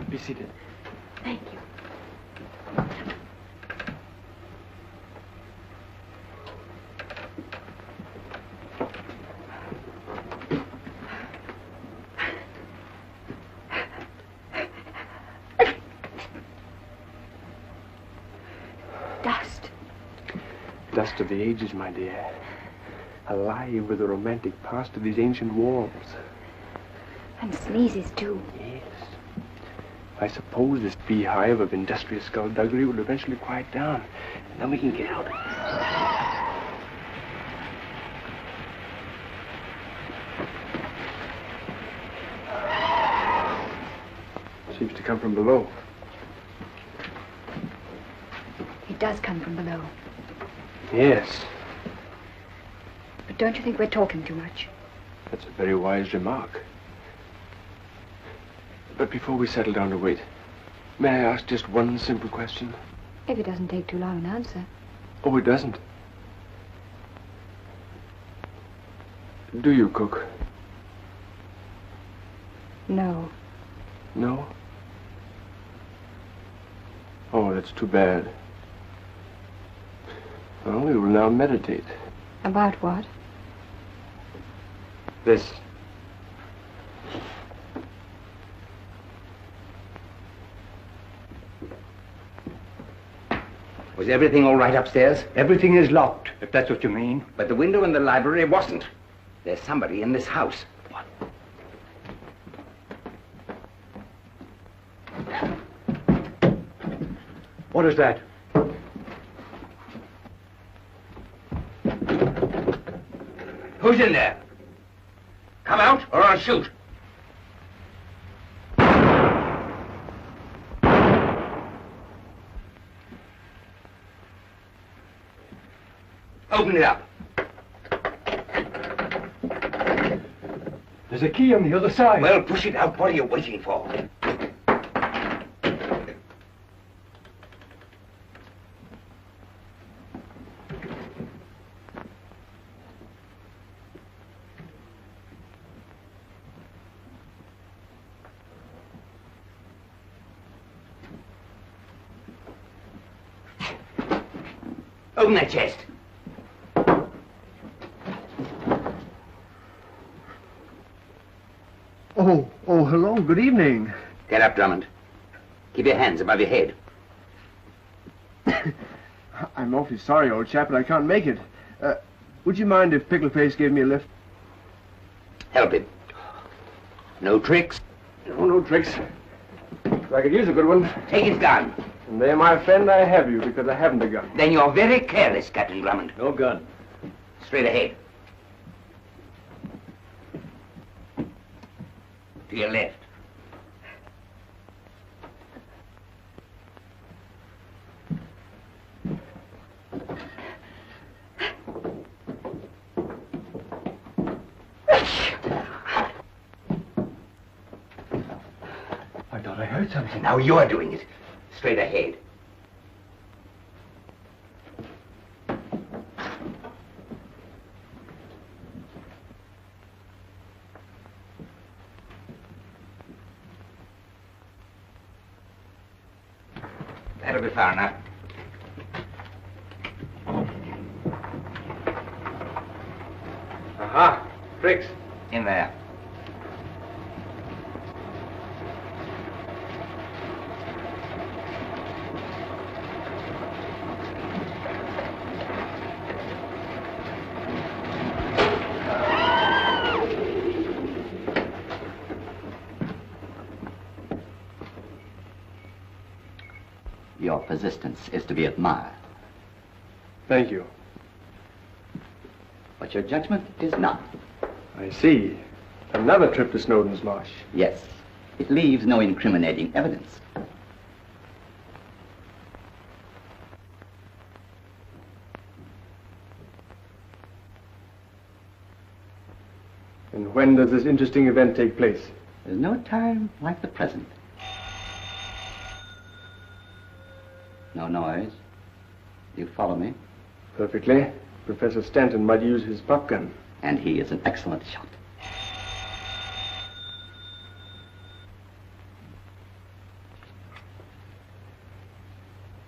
Be seated. Thank you. Dust. Dust of the ages, my dear. Alive with the romantic past of these ancient walls. And sneezes, too. Yes. I suppose this beehive of industrious skullduggery will eventually quiet down, and then we can get out. Seems to come from below. It does come from below. Yes, But don't you think we're talking too much? that's a very wise remark. But before we settle down to wait, may I ask just one simple question? If it doesn't take too long an answer. Oh, it doesn't. Do you cook? No. No? Oh, that's too bad. Well, we will now meditate. About what? This. Was everything all right upstairs? Everything is locked, if that's what you mean. But the window in the library wasn't. There's somebody in this house. What? What is that? Who's in there? Come out or I'll shoot. Open it up. There's a key on the other side. Well, push it out. What are you waiting for? Open that chest. Oh, hello. Good evening. Get up, Drummond. Keep your hands above your head. I'm awfully sorry, old chap, but I can't make it. Would you mind if Pickleface gave me a lift? Help him. No tricks? No tricks. If I could use a good one. Take his gun. And there, my friend, I have you, because I haven't a gun. Then you're very careless, Captain Drummond. No gun. Straight ahead. To your left. I thought I heard something. Now you're doing it. Straight ahead. That'll be far enough. Aha. Tricks. In there. Your persistence is to be admired. Thank you. But your judgment is not. I see. Another trip to Snowden's Marsh. Yes. It leaves no incriminating evidence. And when does this interesting event take place? There's no time like the present. No noise. You follow me? Perfectly. Professor Stanton might use his pop gun. And he is an excellent shot.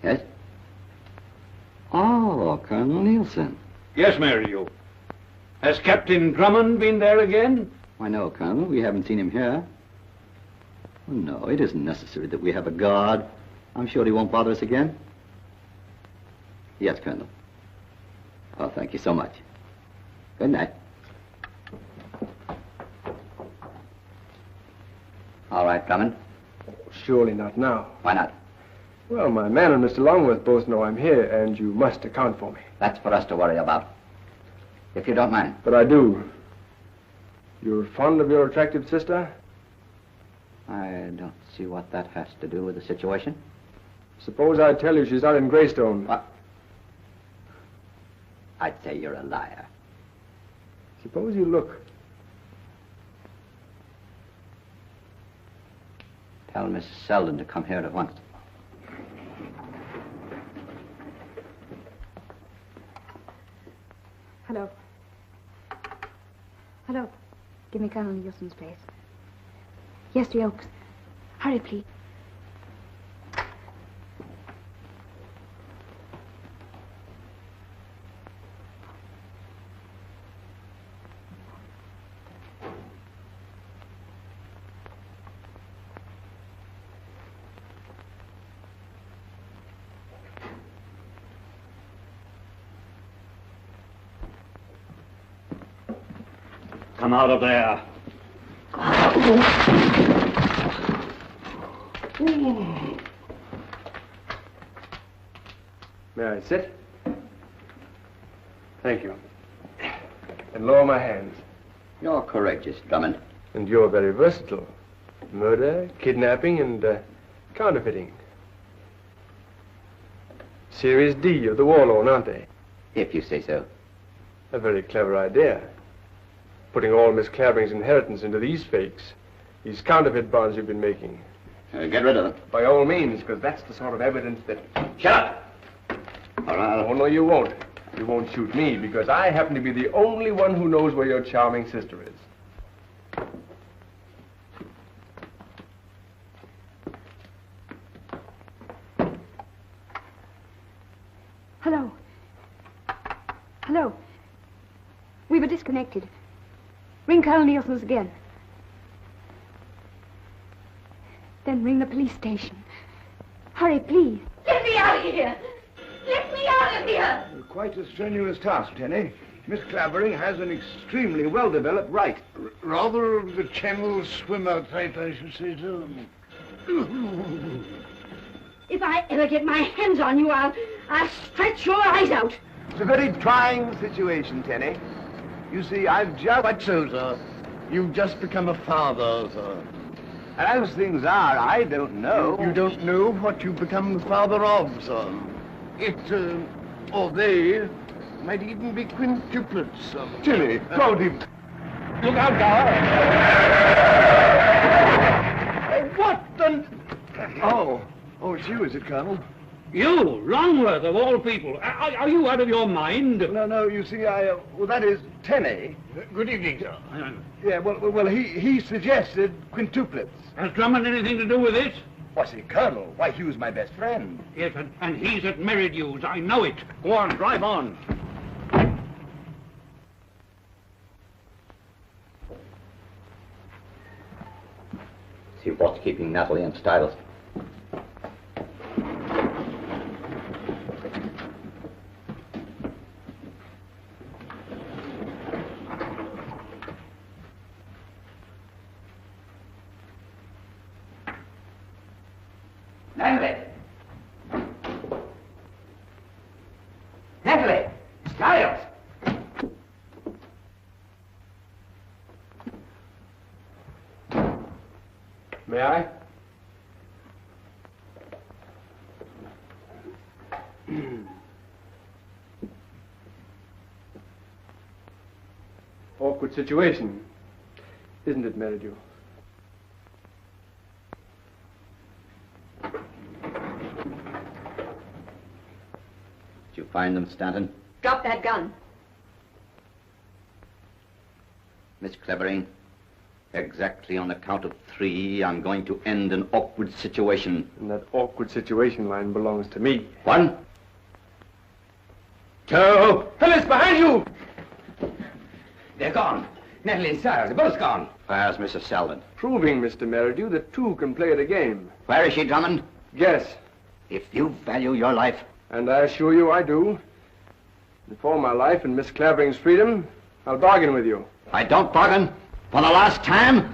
Yes? Oh, Colonel Nielsen. Yes, Mary, you. Has Captain Drummond been there again? Why, no, Colonel. We haven't seen him here. Oh, no, it isn't necessary that we have a guard. I'm sure he won't bother us again. Yes, Colonel. Oh, thank you so much. Good night. All right, Drummond. Surely not now. Why not? Well, my man and Mr. Longworth both know I'm here, and you must account for me. That's for us to worry about. If you don't mind. But I do. You're fond of your attractive sister? I don't see what that has to do with the situation. Suppose I tell you she's not in Greystone. What? I'd say you're a liar. Suppose you look. Tell Miss Selden to come here at once. Hello. Hello. Give me Colonel Nielsen's place. Yes, the Oaks. Hurry, please. Come out of there. May I sit? Thank you. And lower my hands. You're courageous, Drummond. And you're very versatile. Murder, kidnapping, and counterfeiting. Series D of the war loan, aren't they? If you say so. A very clever idea. Putting all Miss Clavering's inheritance into these fakes. These counterfeit bonds you've been making. Get rid of them. By all means, because that's the sort of evidence that... Shut up! All right. Oh, no, you won't. You won't shoot me, because I happen to be the only one who knows where your charming sister is. Hello. Hello. We were disconnected. Ring Colonel Nielsen's again. Then ring the police station. Hurry, please. Get me out of here! Get me out of here! Quite a strenuous task, Tenny. Miss Clavering has an extremely well-developed right. Rather of the channel swimmer type, I should say, too. If I ever get my hands on you, I'll stretch your eyes out. It's a very trying situation, Tenny. You see, I've just... Quite so, sir. You've just become a father, sir. And as things are, I don't know. You don't know what you've become the father of, sir. It, or they, might even be quintuplets, sir. Tenny, don't him. Look out, Gower! What the... Oh, it's you, is it, Colonel? You, Longworth, of all people. Are you out of your mind? No, you see, well, that is Tenny. Good evening, sir. Yeah, well, he suggested quintuplets. Has Drummond anything to do with it? What's he, Colonel? Why, Hugh's my best friend. Yes, and he's at Merridew's. I know it. Go on, drive on. See what's keeping Natalie and Stiles. Natalie! Stiles! May I? Awkward situation, isn't it, Meridew? Did you find them, Stanton? Drop that gun. Miss Clavering, exactly on the count of 3, I'm going to end an awkward situation. And that awkward situation line belongs to me. 1, 2... Phyllis, behind you! They're gone. Natalie and Stiles are both gone. Where's Mrs. Selden? Proving, Mr. Meridew, that two can play the game. Where is she, Drummond? Guess. If you value your life... And I assure you I do. And for my life and Miss Clavering's freedom, I'll bargain with you. I don't bargain. For the last time...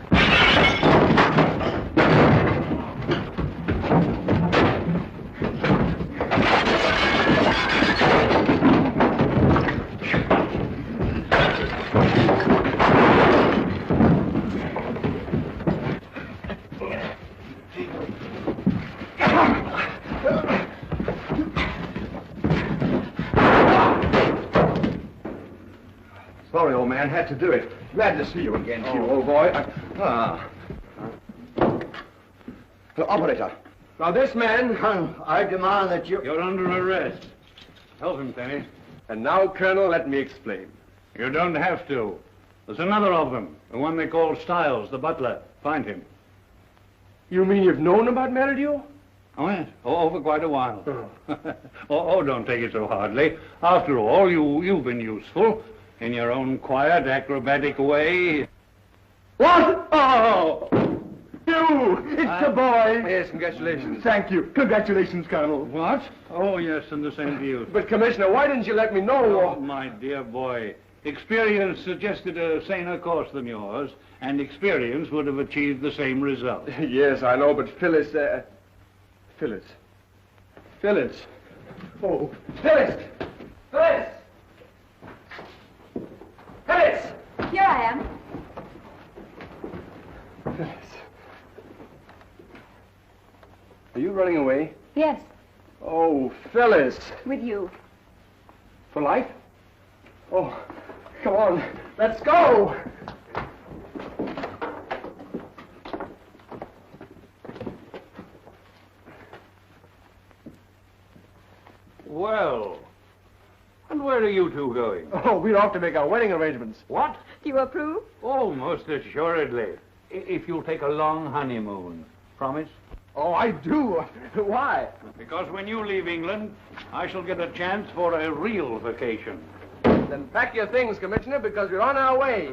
Sorry, old man, had to do it. Glad to see you again, Hugh, old boy. Operator. Now this man... I demand that you... You're under arrest. Help him, Penny. And now, Colonel, let me explain. You don't have to. There's another of them. The one they call Stiles, the butler. Find him. You mean you've known about Meridew? Oh, yes. Over quite a while. Don't take it so hardly. After all, you've been useful. In your own quiet, acrobatic way. What? Oh! You! It's the boy! Yes, congratulations. Thank you. Congratulations, Colonel. What? Oh, yes, and the same to you. But, Commissioner, why didn't you let me know? Oh, my dear boy. Experience suggested a saner course than yours, and experience would have achieved the same result. Yes, I know, but Phyllis... Phyllis. Phyllis. Oh, Phyllis! Phyllis! Phyllis! Here I am. Phyllis. Are you running away? Yes, Oh, Phyllis. with you. For life? Oh, come on. Let's go! Well, and where are you two going? Oh, we're off to make our wedding arrangements. What? Do you approve? Oh, most assuredly. If you'll take a long honeymoon. Promise? Oh, I do. Why? Because when you leave England, I shall get a chance for a real vacation. Then pack your things, Commissioner, because we're on our way.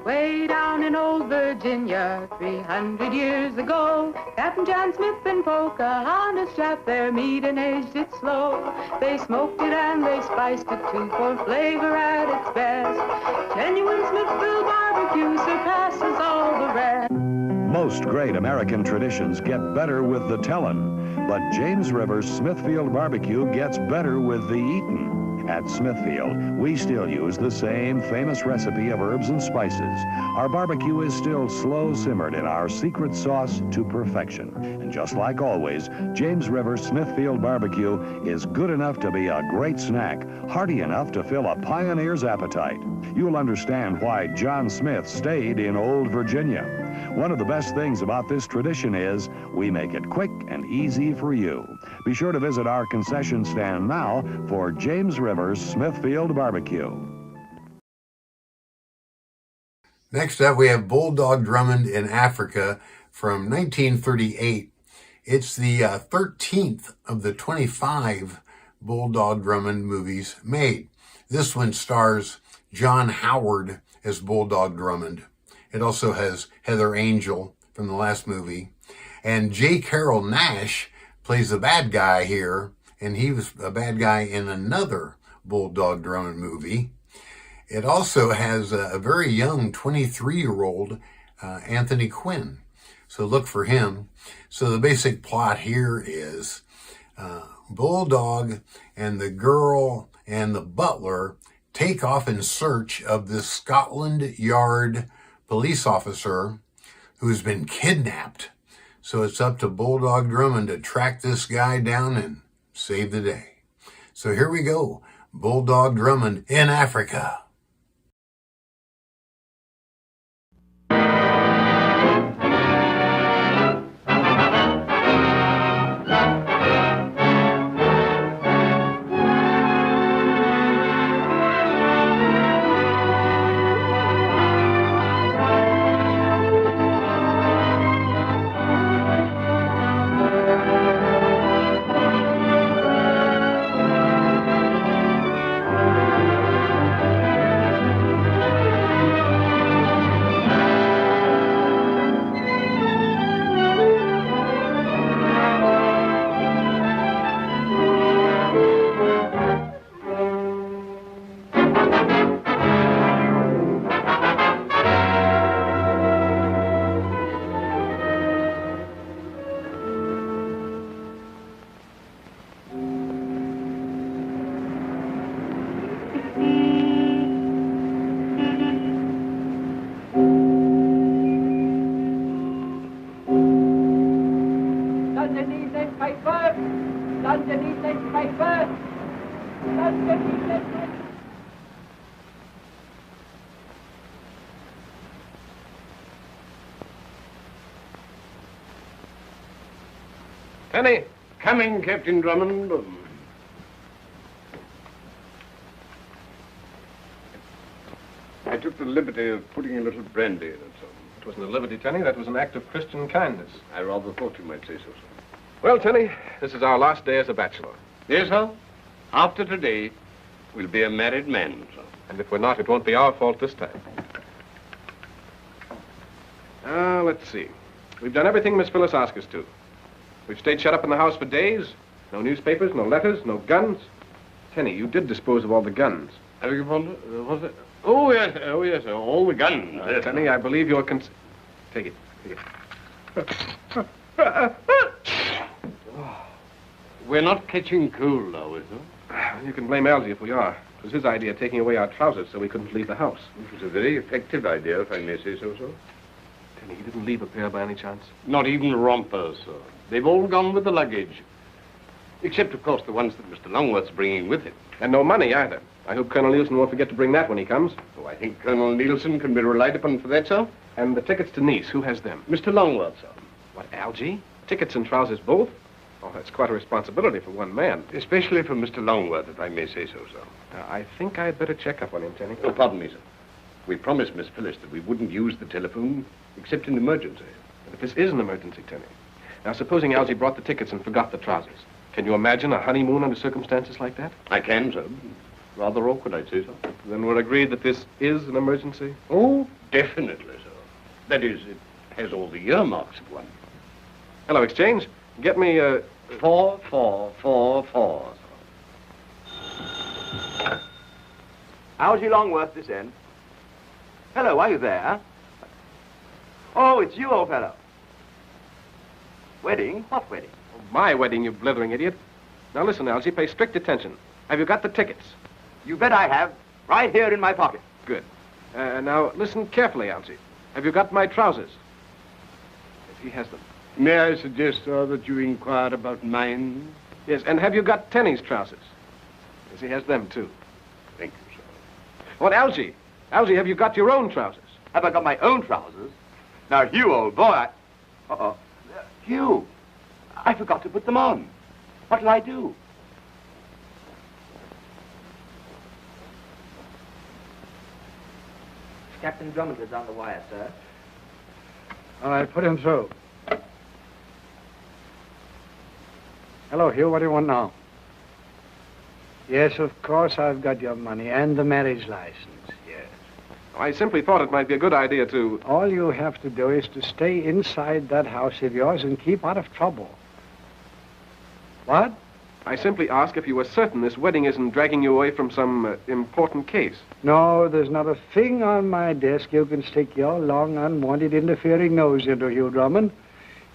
Way down in old Virginia, 300 years ago, Captain John Smith and Pocahontas shot their meat and aged it slow. They smoked it and they spiced it too for flavor at its best. Genuine Smithville barbecue surpasses all the rest. Most great American traditions get better with the tellin', but James River's Smithfield barbecue gets better with the eatin'. At Smithfield, we still use the same famous recipe of herbs and spices. Our barbecue is still slow simmered in our secret sauce to perfection. And just like always, James River's Smithfield barbecue is good enough to be a great snack, hearty enough to fill a pioneer's appetite. You'll understand why John Smith stayed in old Virginia. One of the best things about this tradition is we make it quick and easy for you. Be sure to visit our concession stand now for James River's Smithfield Barbecue. Next up, we have Bulldog Drummond in Africa from 1938. It's the 13th of the 25 Bulldog Drummond movies made. This one stars John Howard as Bulldog Drummond. It also has Heather Angel from the last movie. And J. Carroll Nash plays the bad guy here, and he was a bad guy in another Bulldog Drummond movie. It also has a very young 23-year-old Anthony Quinn. So look for him. So the basic plot here is Bulldog and the girl and the butler take off in search of this Scotland Yard police officer who's been kidnapped. So it's up to Bulldog Drummond to track this guy down and save the day. So here we go. Bulldog Drummond in Africa. Tenny, coming, Captain Drummond. I took the liberty of putting a little brandy in it, sir. It wasn't a liberty, Tenny. That was an act of Christian kindness. I rather thought you might say so, sir. Well, Tenny, this is our last day as a bachelor. Yes, sir. After today, we'll be a married man, sir. And if we're not, it won't be our fault this time. Let's see. We've done everything Miss Phyllis asked us to. We've stayed shut up in the house for days. No newspapers, no letters, no guns. Tenny, you did dispose of all the guns. Have you found it? Was it? Oh, yes, sir. All the guns. Tenny, I believe you're Take it. We're not catching cold, are we, sir? You can blame Algy if we are. It was his idea taking away our trousers so we couldn't leave the house. It was a very effective idea, if I may say so, sir. Tenny, he didn't leave a pair by any chance? Not even rompers, sir. They've all gone with the luggage. Except, of course, the ones that Mr. Longworth's bringing with him. And no money, either. I hope Colonel Nielsen won't forget to bring that when he comes. Oh, I think Colonel Nielsen can be relied upon for that, sir. And the tickets to Nice, who has them? Mr. Longworth, sir. What, Algy? Tickets and trousers both? Oh, that's quite a responsibility for one man. Especially for Mr. Longworth, if I may say so, sir. I think I'd better check up on him, Tenny. Oh, pardon me, sir. We promised Miss Phyllis that we wouldn't use the telephone except in emergency. But if this is an emergency, Tenny. Now, supposing Algy brought the tickets and forgot the trousers. Can you imagine a honeymoon under circumstances like that? I can, sir. Rather awkward, I'd say, sir. Then we're agreed that this is an emergency? Oh, definitely, sir. That is, it has all the earmarks of one. Hello, Exchange. Get me, 4444, sir. Algy Longworth, this end. Hello, are you there? Oh, it's you, old fellow. Wedding? What wedding? Oh, my wedding, you blithering idiot. Now listen, Algy, pay strict attention. Have you got the tickets? You bet I have. Right here in my pocket. Good. Now, listen carefully, Algy. Have you got my trousers? Yes, he has them. May I suggest, sir, that you inquire about mine? Yes, and have you got Tenny's trousers? Yes, he has them, too. Thank you, sir. What, Algy? Algy, have you got your own trousers? Have I got my own trousers? Now, Hugh, old boy, Uh-oh. Hugh, I forgot to put them on. What'll I do? Captain Drummond is on the wire, sir. All right, put him through. Hello, Hugh. What do you want now? Yes, of course, I've got your money and the marriage license, yes. I simply thought it might be a good idea to... All you have to do is to stay inside that house of yours and keep out of trouble. What? I simply ask if you were certain this wedding isn't dragging you away from some important case. No, there's not a thing on my desk you can stick your long, unwanted, interfering nose into, Hugh Drummond.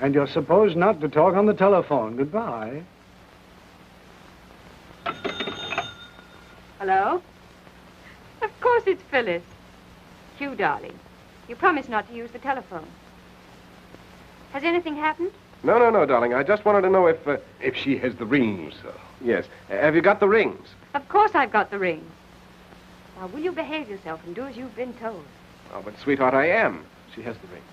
And you're supposed not to talk on the telephone. Goodbye. Hello? Of course it's Phyllis. Hugh, darling, you promised not to use the telephone. Has anything happened? No, darling. I just wanted to know if... If she has the rings, sir. Yes. Have you got the rings? Of course I've got the rings. Now, will you behave yourself and do as you've been told? Oh, but sweetheart, I am. She has the rings.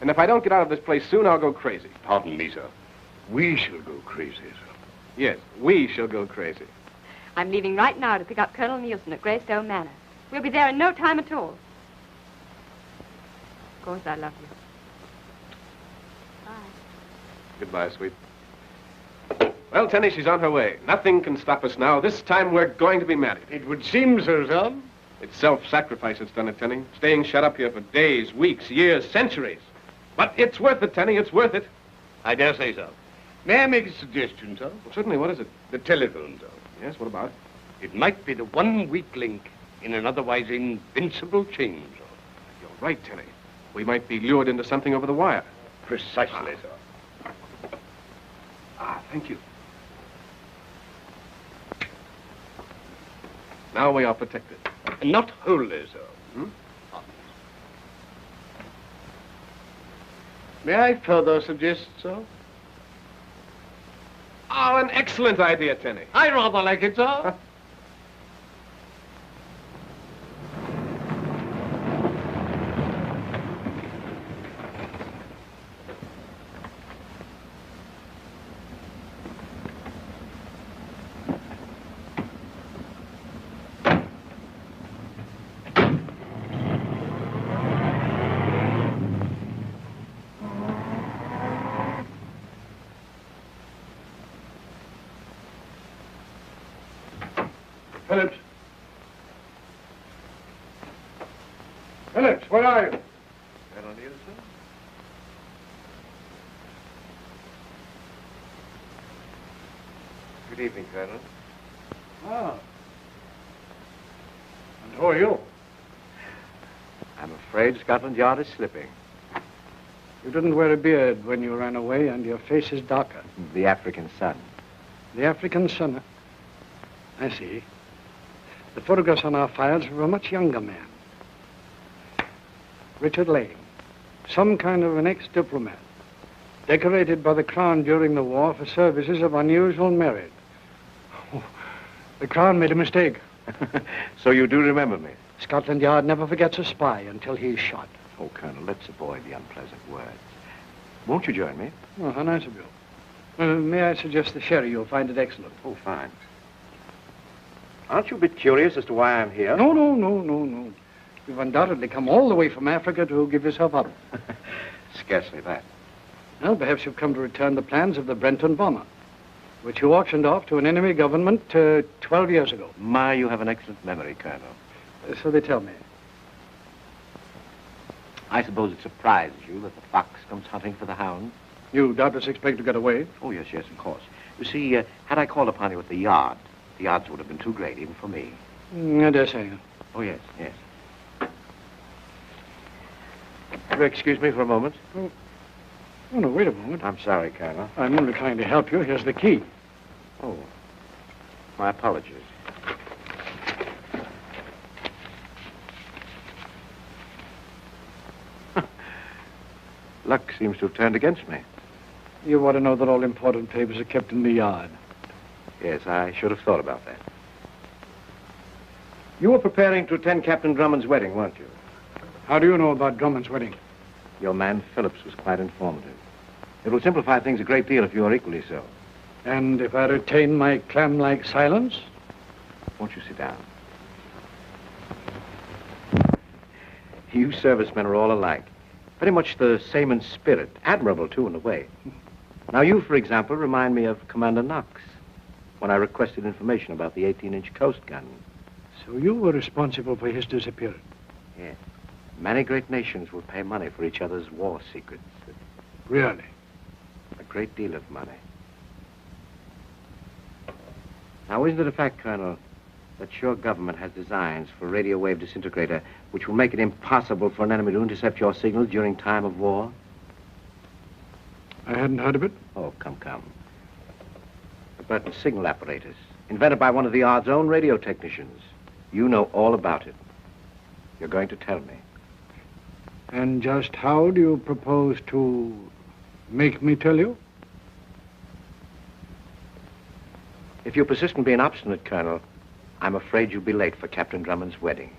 And if I don't get out of this place soon, I'll go crazy. Pardon me, sir. We shall go crazy, sir. Yes, we shall go crazy. I'm leaving right now to pick up Colonel Nielsen at Greystone Manor. We'll be there in no time at all. Of course I love you. Bye. Goodbye, sweet. Well, Tenny, she's on her way. Nothing can stop us now. This time we're going to be married. It would seem so, sir. It's self-sacrifice that's done it, Tenny. Staying shut up here for days, weeks, years, centuries. But it's worth it, Tenny. It's worth it. I dare say so. May I make a suggestion, sir? Well, certainly. What is it? The telephone, sir. Yes, what about? It might be the one weak link in an otherwise invincible chain, sir. You're right, Tenny. We might be lured into something over the wire. Precisely, sir. Thank you. Now we are protected. Not wholly, sir. Hmm? May I further suggest, sir? Oh, an excellent idea, Tenny. I rather like it, sir. Phillips. Phillips, where are you? Colonel Nielsen? Good evening, Colonel. Ah. And who are you? I'm afraid Scotland Yard is slipping. You didn't wear a beard when you ran away, and your face is darker. The African sun. The African sun. I see. The photographs on our files are of a much younger man. Richard Lane. Some kind of an ex-diplomat. Decorated by the Crown during the war for services of unusual merit. Oh, the Crown made a mistake. So you do remember me? Scotland Yard never forgets a spy until he's shot. Oh, Colonel, let's avoid the unpleasant words. Won't you join me? Oh, how nice of you. May I suggest the sherry? You'll find it excellent. Oh, fine. Aren't you a bit curious as to why I'm here? No. You've undoubtedly come all the way from Africa to give yourself up. Scarcely that. Well, perhaps you've come to return the plans of the Brenton bomber, which you auctioned off to an enemy government 12 years ago. My, you have an excellent memory, Colonel. So they tell me. I suppose it surprises you that the fox comes hunting for the hound? You doubtless expect to get away? Oh, yes, of course. You see, had I called upon you at the yard, the odds would have been too great even for me. I dare say. Oh, yes. Will you excuse me for a moment? Oh, no, wait a moment. I'm sorry, Colonel. I'm only trying to help you. Here's the key. Oh, my apologies. Luck seems to have turned against me. You want to know that all important papers are kept in the yard. Yes, I should have thought about that. You were preparing to attend Captain Drummond's wedding, weren't you? How do you know about Drummond's wedding? Your man Phillips was quite informative. It will simplify things a great deal if you are equally so. And if I retain my clam-like silence? Won't you sit down? You servicemen are all alike. Very much the same in spirit. Admirable, too, in a way. Now, you, for example, remind me of Commander Knox, when I requested information about the 18-inch coast gun. So you were responsible for his disappearance? Yes. Many great nations will pay money for each other's war secrets. Really? A great deal of money. Now, isn't it a fact, Colonel, that your government has designs for a radio wave disintegrator which will make it impossible for an enemy to intercept your signals during time of war? I hadn't heard of it. Oh, come. A Burton signal apparatus, invented by one of the yard's own radio technicians. You know all about it. You're going to tell me. And just how do you propose to make me tell you? If you persist in being obstinate, Colonel, I'm afraid you'll be late for Captain Drummond's wedding.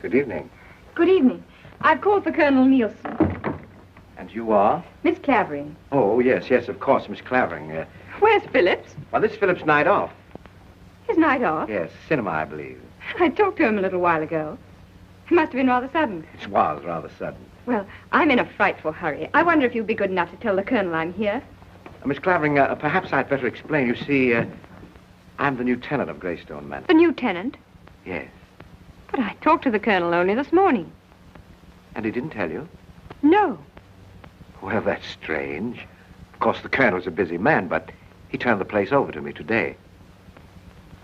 Good evening. Good evening. I've called for Colonel Nielsen. And you are? Miss Clavering. Oh, yes, of course, Miss Clavering. Where's Phillips? Well, this is Philip's night off. His night off? Yes, cinema, I believe. I talked to him a little while ago. It must have been rather sudden. It was rather sudden. Well, I'm in a frightful hurry. I wonder if you'd be good enough to tell the Colonel I'm here. Miss Clavering, perhaps I'd better explain. You see, I'm the new tenant of Greystone Manor. The new tenant? Yes. But I talked to the Colonel only this morning. And he didn't tell you? No. Well, that's strange. Of course, the Colonel's a busy man, but he turned the place over to me today.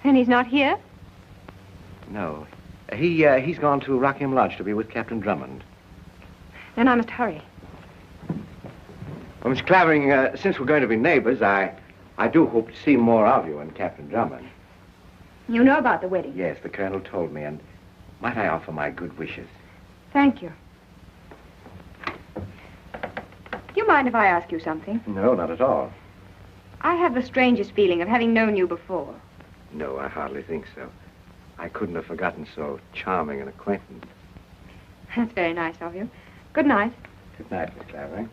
And he's not here? No. He's gone to Rockingham Lodge to be with Captain Drummond. Then I must hurry. Well, Miss Clavering, since we're going to be neighbors, I do hope to see more of you and Captain Drummond. You know about the wedding? Yes, the Colonel told me, and might I offer my good wishes? Thank you. Do you mind if I ask you something? No, not at all. I have the strangest feeling of having known you before. No, I hardly think so. I couldn't have forgotten so charming an acquaintance. That's very nice of you. Good night. Good night, Miss Clavering.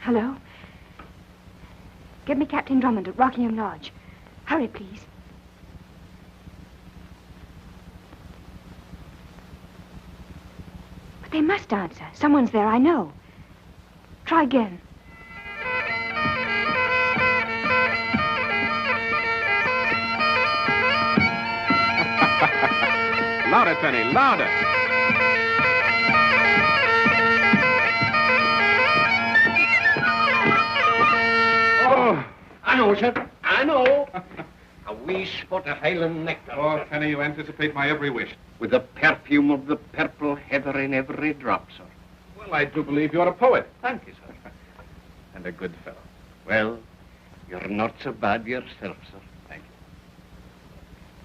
Hello? Give me Captain Drummond at Rockingham Lodge. Hurry, please. But they must answer. Someone's there, I know. Try again. Louder, Penny, louder. Oh, I know, sir. I know. A wee spot of Highland nectar. Oh, Penny, you anticipate my every wish. With the perfume of the purple heather in every drop, sir. Well, I do believe you're a poet. Thank you, sir. And a good fellow. Well, you're not so bad yourself, sir. Thank you.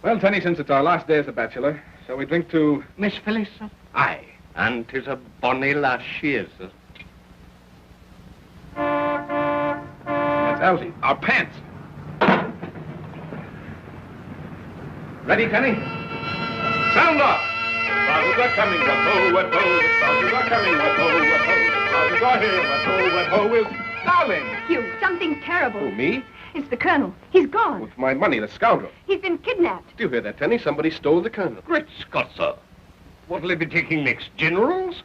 Well, Penny, since it's our last day as a bachelor, shall we drink to... Miss Phyllis, sir? Aye. And 'tis a bonny lass she is, sir. That's Elsie. Our pants. Ready, Penny? Sound off! Trousers are coming, what-ho, what-ho, the trousers are coming, what-ho, what-ho, the trousers are here, what-ho, what-ho is darling. Hugh, something terrible. Who, me? It's the Colonel. He's gone. With my money, the scoundrel. He's been kidnapped. Do you hear that, Penny? Somebody stole the Colonel. Great Scott, sir. What'll he be taking next? Generals?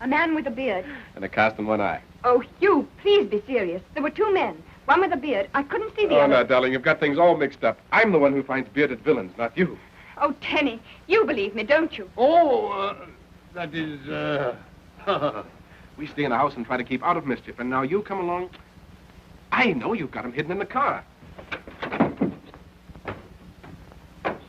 A man with a beard. And a cast in one eye. Oh, Hugh, please be serious. There were two men. One with a beard. I couldn't see the Oh, other. no, darling, you've got things all mixed up. I'm the one who finds bearded villains, not you. Oh, Tenny, you believe me, don't you? Oh, that is, we stay in the house and try to keep out of mischief, and now you come along. I know you've got him hidden in the car.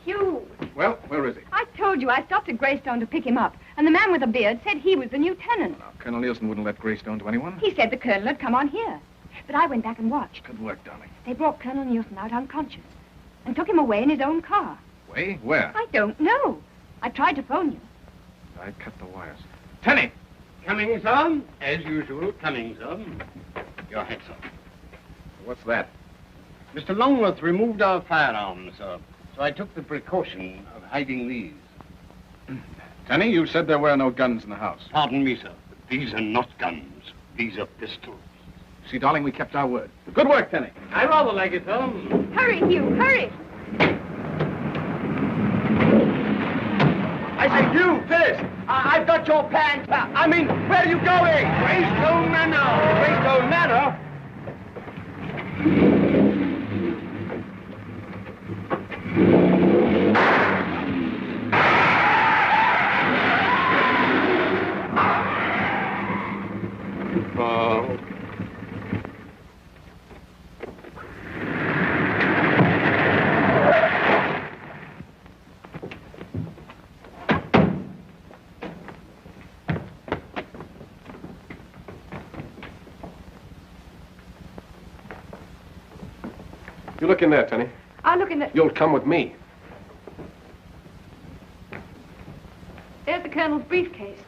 Hugh, Well, where is he? I told you I stopped at Greystone to pick him up, and the man with the beard said he was the lieutenant. Now, Colonel Nielsen wouldn't let Greystone to anyone. He said the Colonel had come on here. But I went back and watched. Good work, darling. They brought Colonel Nielsen out unconscious and took him away in his own car. Way? Where? I don't know. I tried to phone you. I cut the wires. Tenny! Coming, sir. As usual, coming, sir. Your hat, sir. What's that? Mr. Longworth removed our firearms, sir. So I took the precaution of hiding these. Tenny, you said there were no guns in the house. Pardon me, sir. But these are not guns. These are pistols. See, darling, we kept our word. Good work, Tenny. I rather like it, sir. Hurry, Hugh, hurry. I say, you, Phyllis, I've got your pants. I mean, where are you going? Greystone Manor. Greystone Manor? Oh. You look in there, Tenny. I'll look in the... You'll come with me. There's the Colonel's briefcase.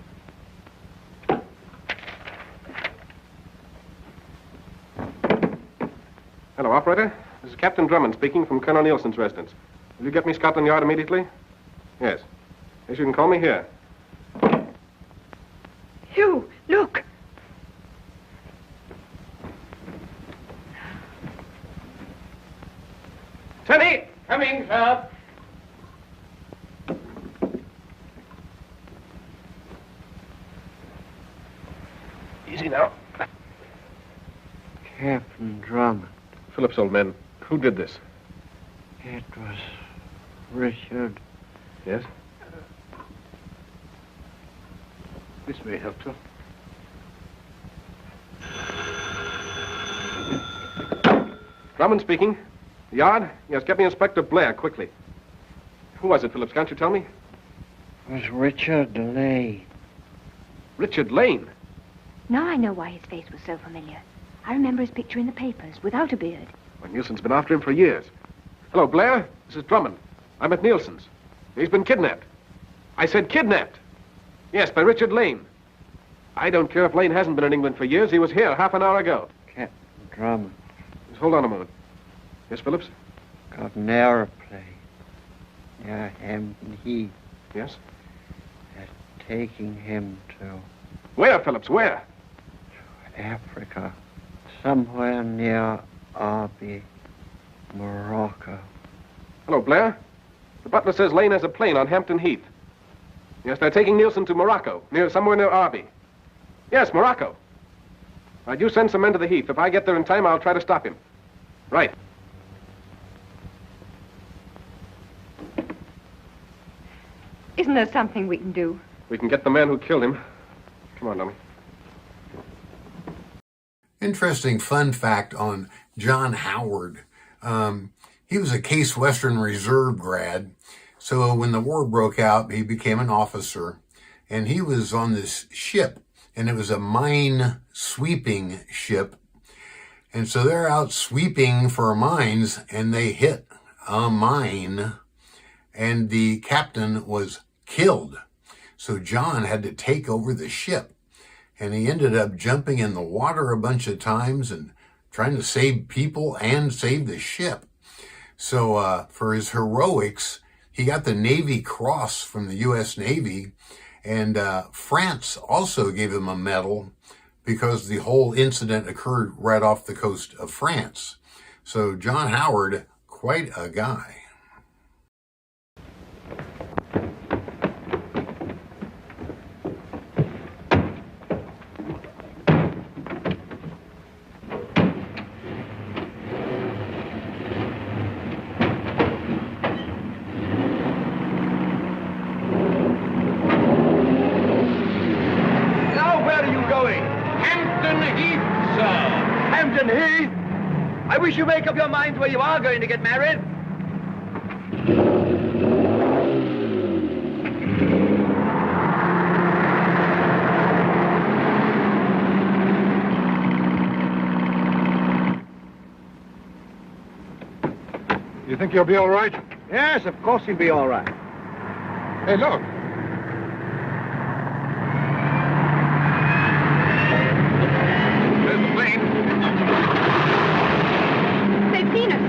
Hello, operator. This is Captain Drummond speaking from Colonel Nielsen's residence. Will you get me Scotland Yard immediately? Yes. Yes, you can call me here. Hugh, look. Coming, sir. Easy now. Captain Drummond. Phillips, old man, who did this? It was Richard. Yes? This may help, sir. Drummond speaking. Yard? Yes, get me Inspector Blair, quickly. Who was it, Phillips? Can't you tell me? It was Richard Lane. Richard Lane? Now I know why his face was so familiar. I remember his picture in the papers, without a beard. Well, Nielsen's been after him for years. Hello, Blair. This is Drummond. I'm at Nielsen's. He's been kidnapped. I said kidnapped. Yes, by Richard Lane. I don't care if Lane hasn't been in England for years. He was here half an hour ago. Captain Drummond. Just hold on a moment. Yes, Phillips? Got an airplane near Hampton Heath. Yes? They're taking him to Where, Phillips? Where? Africa. Somewhere near Arby, Morocco. Hello, Blair. The butler says Lane has a plane on Hampton Heath. Yes, they're taking Nielsen to Morocco, somewhere near Arby. Yes, Morocco. Right, you send some men to the Heath. If I get there in time, I'll try to stop him. Right. Isn't there something we can do? We can get the man who killed him. Come on, dummy. Interesting fun fact on John Howard. He was a Case Western Reserve grad. So when the war broke out, he became an officer. And he was on this ship. And it was a mine sweeping ship. And so they're out sweeping for mines. And they hit a mine. And the captain was killed. So John had to take over the ship. And he ended up jumping in the water a bunch of times and trying to save people and save the ship. So for his heroics, he got the Navy Cross from the U.S. Navy. And France also gave him a medal because the whole incident occurred right off the coast of France. So John Howard, quite a guy. I wish you make up your minds where you are going to get married. You think you'll be all right? Yes, of course he'll be all right. Hey, look. There's the plane. They've seen us.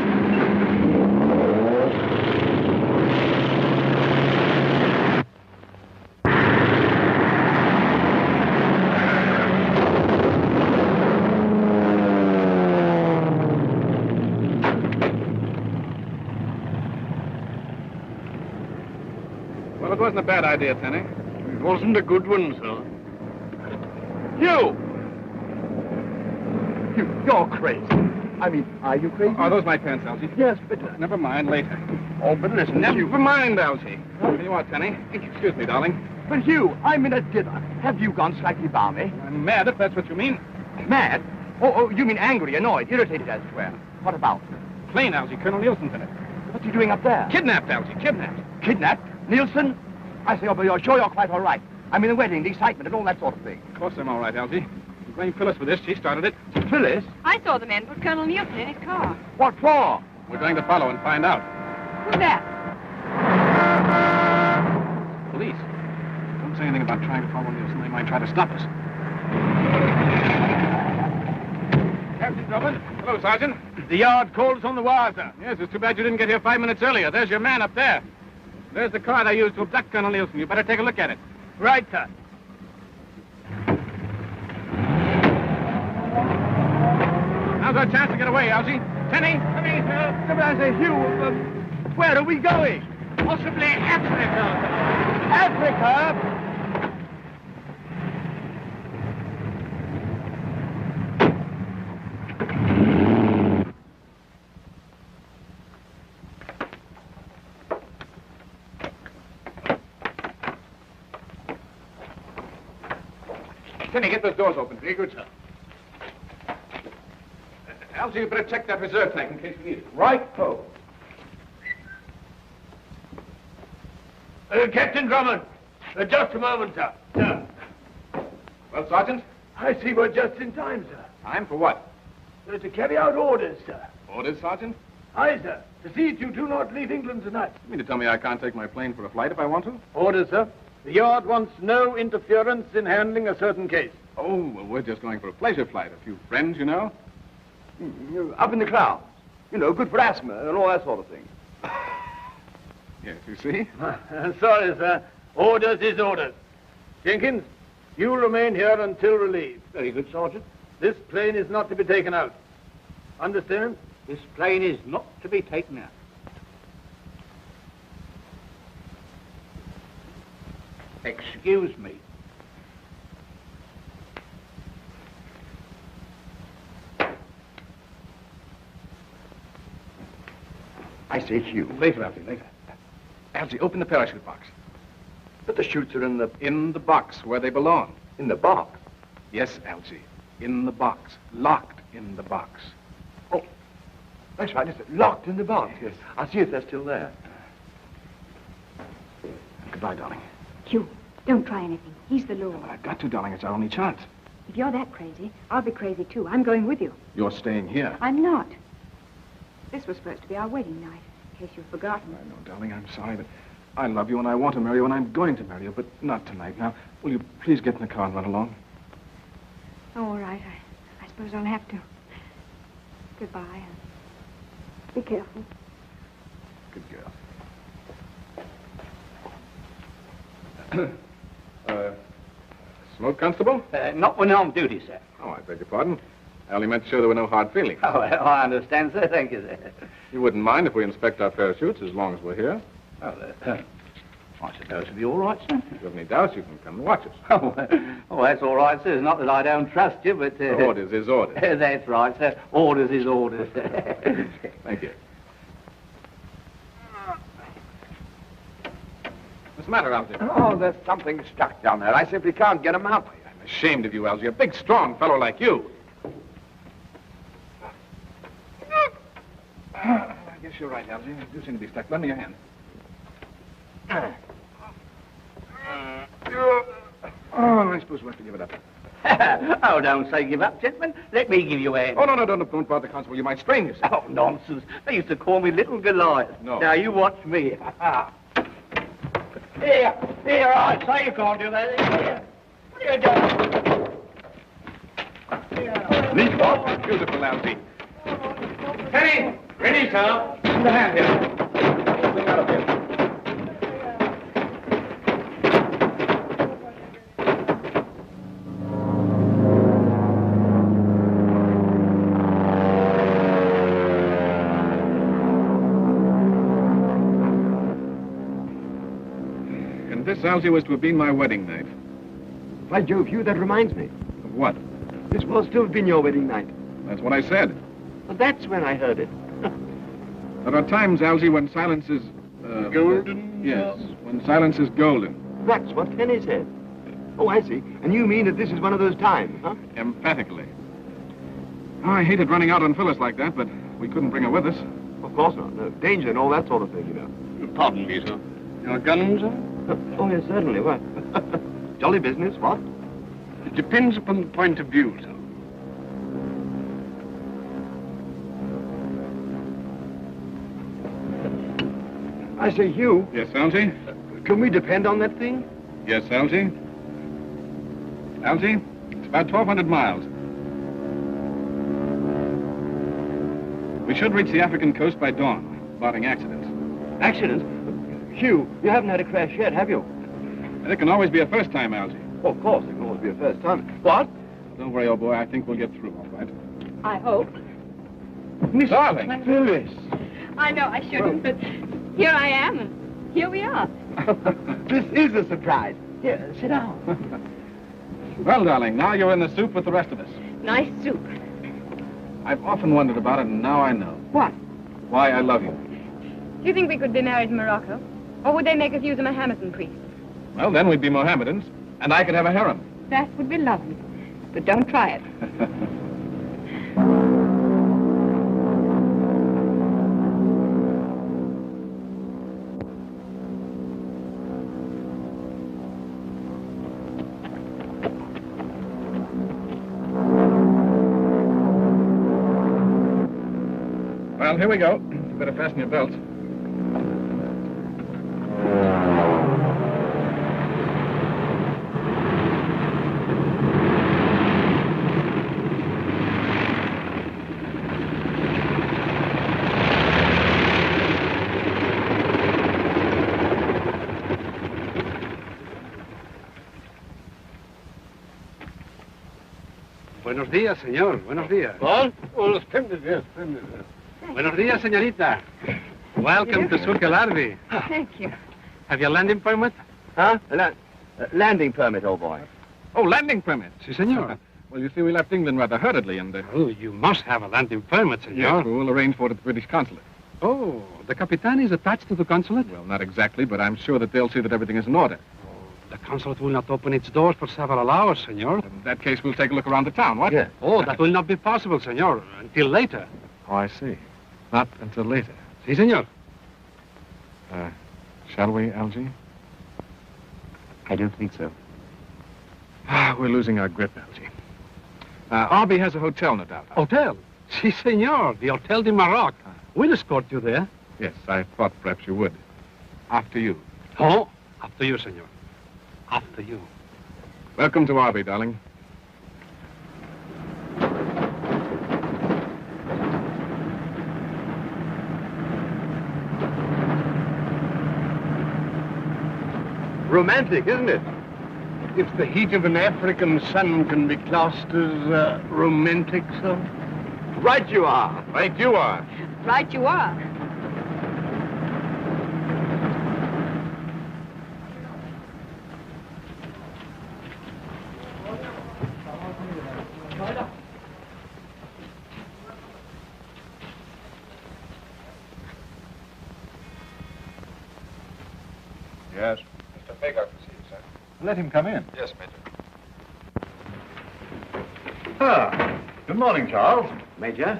Well, it wasn't a bad idea, Tenny. It wasn't a good one, sir. Hugh! You're crazy. I mean, are you crazy? Are those my pants, Elsie? Yes, but... Never mind, later. Oh, but listen, Hugh. Never mind, Elsie. Here you are, Tenny. Excuse me, darling. But, Hugh, I'm in a dinner. Have you gone slightly balmy? I'm mad, if that's what you mean. Mad? Oh, you mean angry, annoyed, irritated, as it were. What about? Plane, Elsie. Colonel Nielsen's in it. What's he doing up there? Kidnapped, Elsie. Kidnapped. Kidnapped? Nielsen? I say, but you're sure you're quite all right. I mean, the wedding, the excitement, and all that sort of thing. Of course I'm all right, Elsie. You blame Phyllis for this. She started it. Phyllis? I saw the men put Colonel Nielsen in his car. What for? We're going to follow and find out. Who's that? Police. Don't say anything about trying to follow Nielsen. They might try to stop us. Captain Drummond. Hello, Sergeant. The yard called us on the wire, sir. Yes, it's too bad you didn't get here 5 minutes earlier. There's your man up there. There's the car they used to abduct Colonel Nielsen. You better take a look at it. Right, sir. Now's our chance to get away, Elsie. Tenny, come here, sir. Come on, I say, Hugh. Where are we going? Possibly Africa. Africa? Kenny, get those doors open. Very good, sir. Algy, you better check that reserve tank in case we need it. Right, ho. Captain Drummond, just a moment, sir. Well, Sergeant? I see we're just in time, sir. Time for what? To carry out orders, sir. Orders, Sergeant? Aye, sir. To see that you do not leave England tonight. You mean to tell me I can't take my plane for a flight if I want to? Orders, sir. The yard wants no interference in handling a certain case. Oh, well, we're just going for a pleasure flight. A few friends, you know. Up in the clouds. You know, good for asthma and all that sort of thing. Yes, you see? Sorry, sir. Orders is orders. Jenkins, you remain here until relieved. Very good, Sergeant. This plane is not to be taken out. Understand? This plane is not to be taken out. Excuse me. I say, Hugh. Later, Algy, later. Algy, open the parachute box. But the chutes are in the... In the box, where they belong. In the box? Yes, Algy. In the box. Locked in the box. Oh, that's right. It's locked in the box. Yes. I'll see if they're still there. Goodbye, darling. Hugh, don't try anything. He's the law. I've got to, darling. It's our only chance. If you're that crazy, I'll be crazy too. I'm going with you. You're staying here. I'm not. This was supposed to be our wedding night, in case you've forgotten. I know, darling. I'm sorry, but I love you and I want to marry you and I'm going to marry you, but not tonight. Now, will you please get in the car and run along? Oh, all right. I suppose I'll have to. Goodbye. Be careful. Good girl. Smoke, Constable? Not when on duty, sir. Oh, I beg your pardon. I only meant to show there were no hard feelings. Oh, I understand, sir. Thank you, sir. You wouldn't mind if we inspect our parachutes as long as we're here? Well, I suppose it'll be all right, sir. If you have any doubts, you can come and watch us. Oh, that's all right, sir. It's not that I don't trust you, but... Orders is orders. That's right, sir. Orders is orders. Thank you. What's the matter, Algy? Oh, there's something stuck down there. I simply can't get them out. I'm ashamed of you, Algy. A big, strong fellow like you. I guess you're right, Algy. You do seem to be stuck. Lend me your hand. Oh, I suppose we'll have to give it up. Oh, don't say give up, gentlemen. Let me give you a hand. Oh, no, don't bother, Constable. You might strain yourself. Oh, nonsense. They used to call me Little Goliath. No. Now, you watch me. Here, I say you can't do that. Here. What are you doing? Leap off. Beautiful, Algy. Kenny! Ready, sir. In the hand here. Bring that up here. And this, Algy, was to have been my wedding night. By Jove, Hugh, that reminds me. Of what? This must have been your wedding night. That's what I said. Well, that's when I heard it. There are times, Algy, when silence is... golden? Yes, when silence is golden. That's what Kenny said. Oh, I see. And you mean that this is one of those times, huh? Emphatically. Oh, I hated running out on Phyllis like that, but we couldn't bring her with us. Of course not. No. Danger and all that sort of thing, you know. Pardon me, sir. Your gun, sir? Oh, yes, certainly. What? Jolly business, what? It depends upon the point of view, sir. I say, Hugh. Yes, Algy? Can we depend on that thing? Yes, Algy. Algy, it's about 1,200 miles. We should reach the African coast by dawn, barring accidents. Accidents? Hugh, you haven't had a crash yet, have you? And it can always be a first time, Algy. Oh, of course, it can always be a first time. What? Don't worry, old boy. I think we'll get through, all right? I hope. Miss Darling. Phyllis. I know I shouldn't, but Here I am, and here we are. This is a surprise. Here, sit down. Well, darling, now you're in the soup with the rest of us. Nice soup. I've often wondered about it, and now I know. What? Why I love you. Do you think we could be married in Morocco? Or would they make us use a Mohammedan priest? Well, then we'd be Mohammedans, and I could have a harem. That would be lovely. But don't try it. Well, here we go. You better fasten your belts. Buenos días, señor. Buenos días. Oh, splendid, yes, splendid. Buenos días, señorita. Welcome to Souk El Arbi. Thank you. Have you a landing permit? Huh? Landing permit, old boy. Oh, landing permit. Si, senor. Well, you see, we left England rather hurriedly, and... Oh, you must have a landing permit, senor. Yes, we'll arrange for it at the British consulate. Oh, the Capitan is attached to the consulate? Well, not exactly, but I'm sure that they'll see that everything is in order. The consulate will not open its doors for several hours, senor. In that case, we'll take a look around the town, what? Yeah. Oh, that will not be possible, senor, until later. Oh, I see. Not until later. Si, senor. Shall we, Algy? I don't think so. We're losing our grip, Algy. Arby has a hotel, no doubt. Hotel? Si, senor. The Hotel de Maroc. We'll escort you there. Yes, I thought perhaps you would. After you. Oh, after you, senor. After you. Welcome to Arby, darling. Romantic, isn't it? If the heat of an African sun can be classed as romantic, so. Right you are. Right you are. Right you are. Yes. Mr. Fagart to see you, sir. Let him come in. Yes, Major. Ah, good morning, Charles. Major?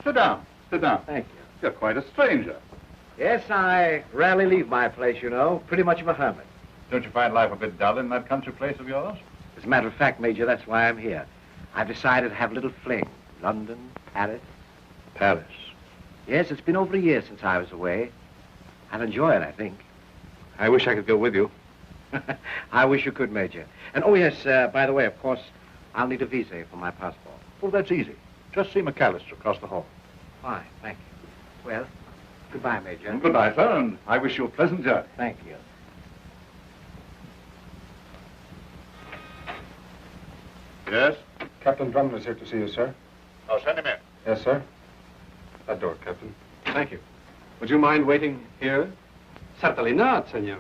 Sit down. Sit down. Thank you. You're quite a stranger. Yes, I rarely leave my place, you know. Pretty much of a hermit. Don't you find life a bit dull in that country place of yours? As a matter of fact, Major, that's why I'm here. I've decided to have a little fling. London, Paris. Paris. Yes, it's been over a year since I was away. I'll enjoy it, I think. I wish I could go with you. I wish you could, Major. And, oh, yes, by the way, of course, I'll need a visa for my passport. Oh, that's easy. Just see McAllister across the hall. Fine, thank you. Well, goodbye, Major. Goodbye, sir, and I wish you a pleasant journey. Thank you. Yes? Captain Drummond is here to see you, sir. Oh, send him in. Yes, sir. That door, Captain. Thank you. Would you mind waiting here? Certainly not, senor.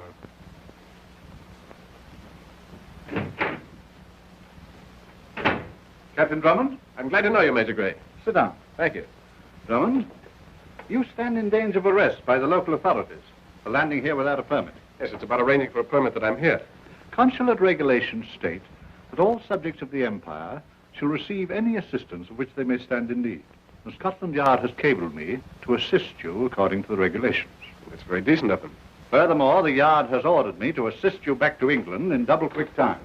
Captain Drummond? I'm glad to know you, Major Gray. Sit down. Thank you. Drummond, you stand in danger of arrest by the local authorities for landing here without a permit. Yes, it's about arranging for a permit that I'm here. Consulate regulations state that all subjects of the Empire shall receive any assistance of which they may stand in need. The Scotland Yard has cabled me to assist you according to the regulations. It's very decent of them. Furthermore, the Yard has ordered me to assist you back to England in double quick time.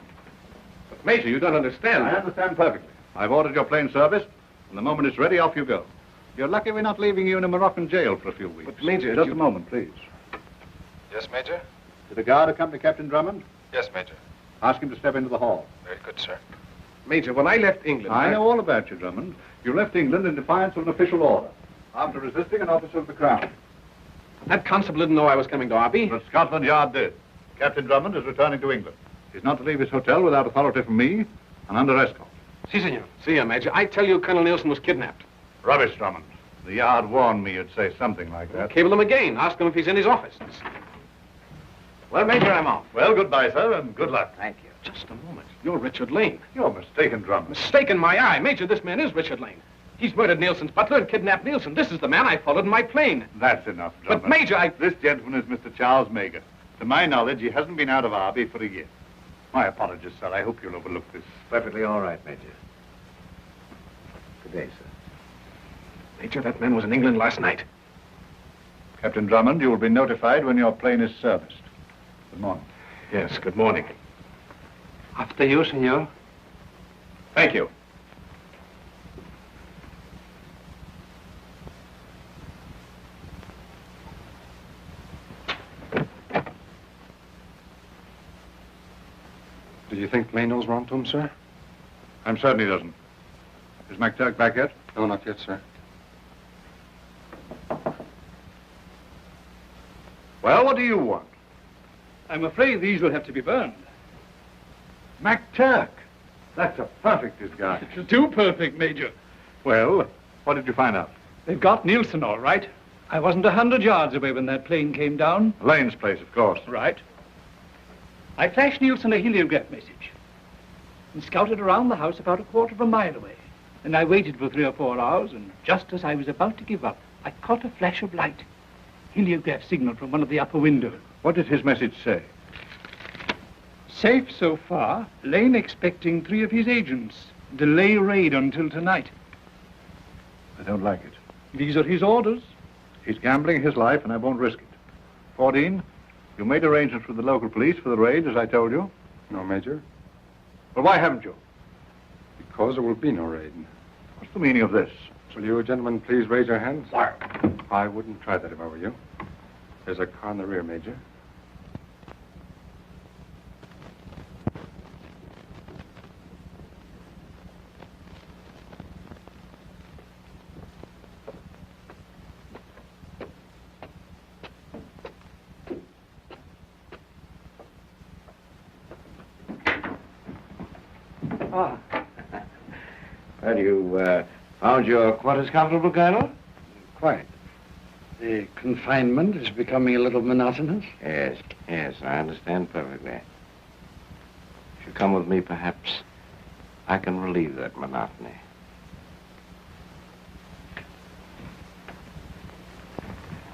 But, Major, you don't understand. I understand perfectly. I've ordered your plane service, and the moment it's ready, off you go. You're lucky we're not leaving you in a Moroccan jail for a few weeks. But, Major, Just a moment, please. Yes, Major? Did a guard accompany Captain Drummond? Yes, Major. Ask him to step into the hall. Very good, sir. Major, when I left England... I know all about you, Drummond. You left England in defiance of an official order, after resisting an officer of the Crown. That constable didn't know I was coming to Arby. But Scotland Yard did. Captain Drummond is returning to England. He's not to leave his hotel without authority from me and under escort. Si, senor. See you, Major. I tell you, Colonel Nielsen was kidnapped. Rubbish, Drummond. The Yard warned me you'd say something like that. Cable him again. Ask him if he's in his office. Well, Major, I'm off. Well, goodbye, sir, and good luck. Thank you. Just a moment. You're Richard Lane. You're mistaken, Drummond. Mistaken my eye. Major, this man is Richard Lane. He's murdered Nielsen's butler and kidnapped Nielsen. This is the man I followed in my plane. That's enough, Drummond. But, Major, This gentleman is Mr. Charles Mager. To my knowledge, he hasn't been out of Arby for a year. My apologies, sir. I hope you'll overlook this. Perfectly all right, Major. Good day, sir. Major, that man was in England last night. Captain Drummond, you will be notified when your plane is serviced. Good morning. Yes, good morning. After you, senor. Thank you. Do you think Lane knows we're on to him, sir? I'm certain he doesn't. Is McTurk back yet? No, not yet, sir. Well, what do you want? I'm afraid these will have to be burned. McTurk. That's a perfect disguise. It's too perfect, Major. Well, what did you find out? They've got Nielsen all right. I wasn't 100 yards away when that plane came down. Lane's place, of course. Right. I flashed Nielsen a heliograph message and scouted around the house about a quarter of a mile away. And I waited for 3 or 4 hours, and just as I was about to give up, I caught a flash of light. Heliograph signal from one of the upper windows. What did his message say? Safe so far. Lane expecting 3 of his agents. Delay raid until tonight. I don't like it. These are his orders. He's gambling his life, and I won't risk it. 14, you made arrangements with the local police for the raid, as I told you. No, Major. Well, why haven't you? Because there will be no raid. What's the meaning of this? Will you gentlemen please raise your hands? I wouldn't try that if I were you. There's a car in the rear, Major. Ah. Well, you found your quarters comfortable, Colonel? Quite. The confinement is becoming a little monotonous. Yes, I understand perfectly. If you come with me, perhaps I can relieve that monotony.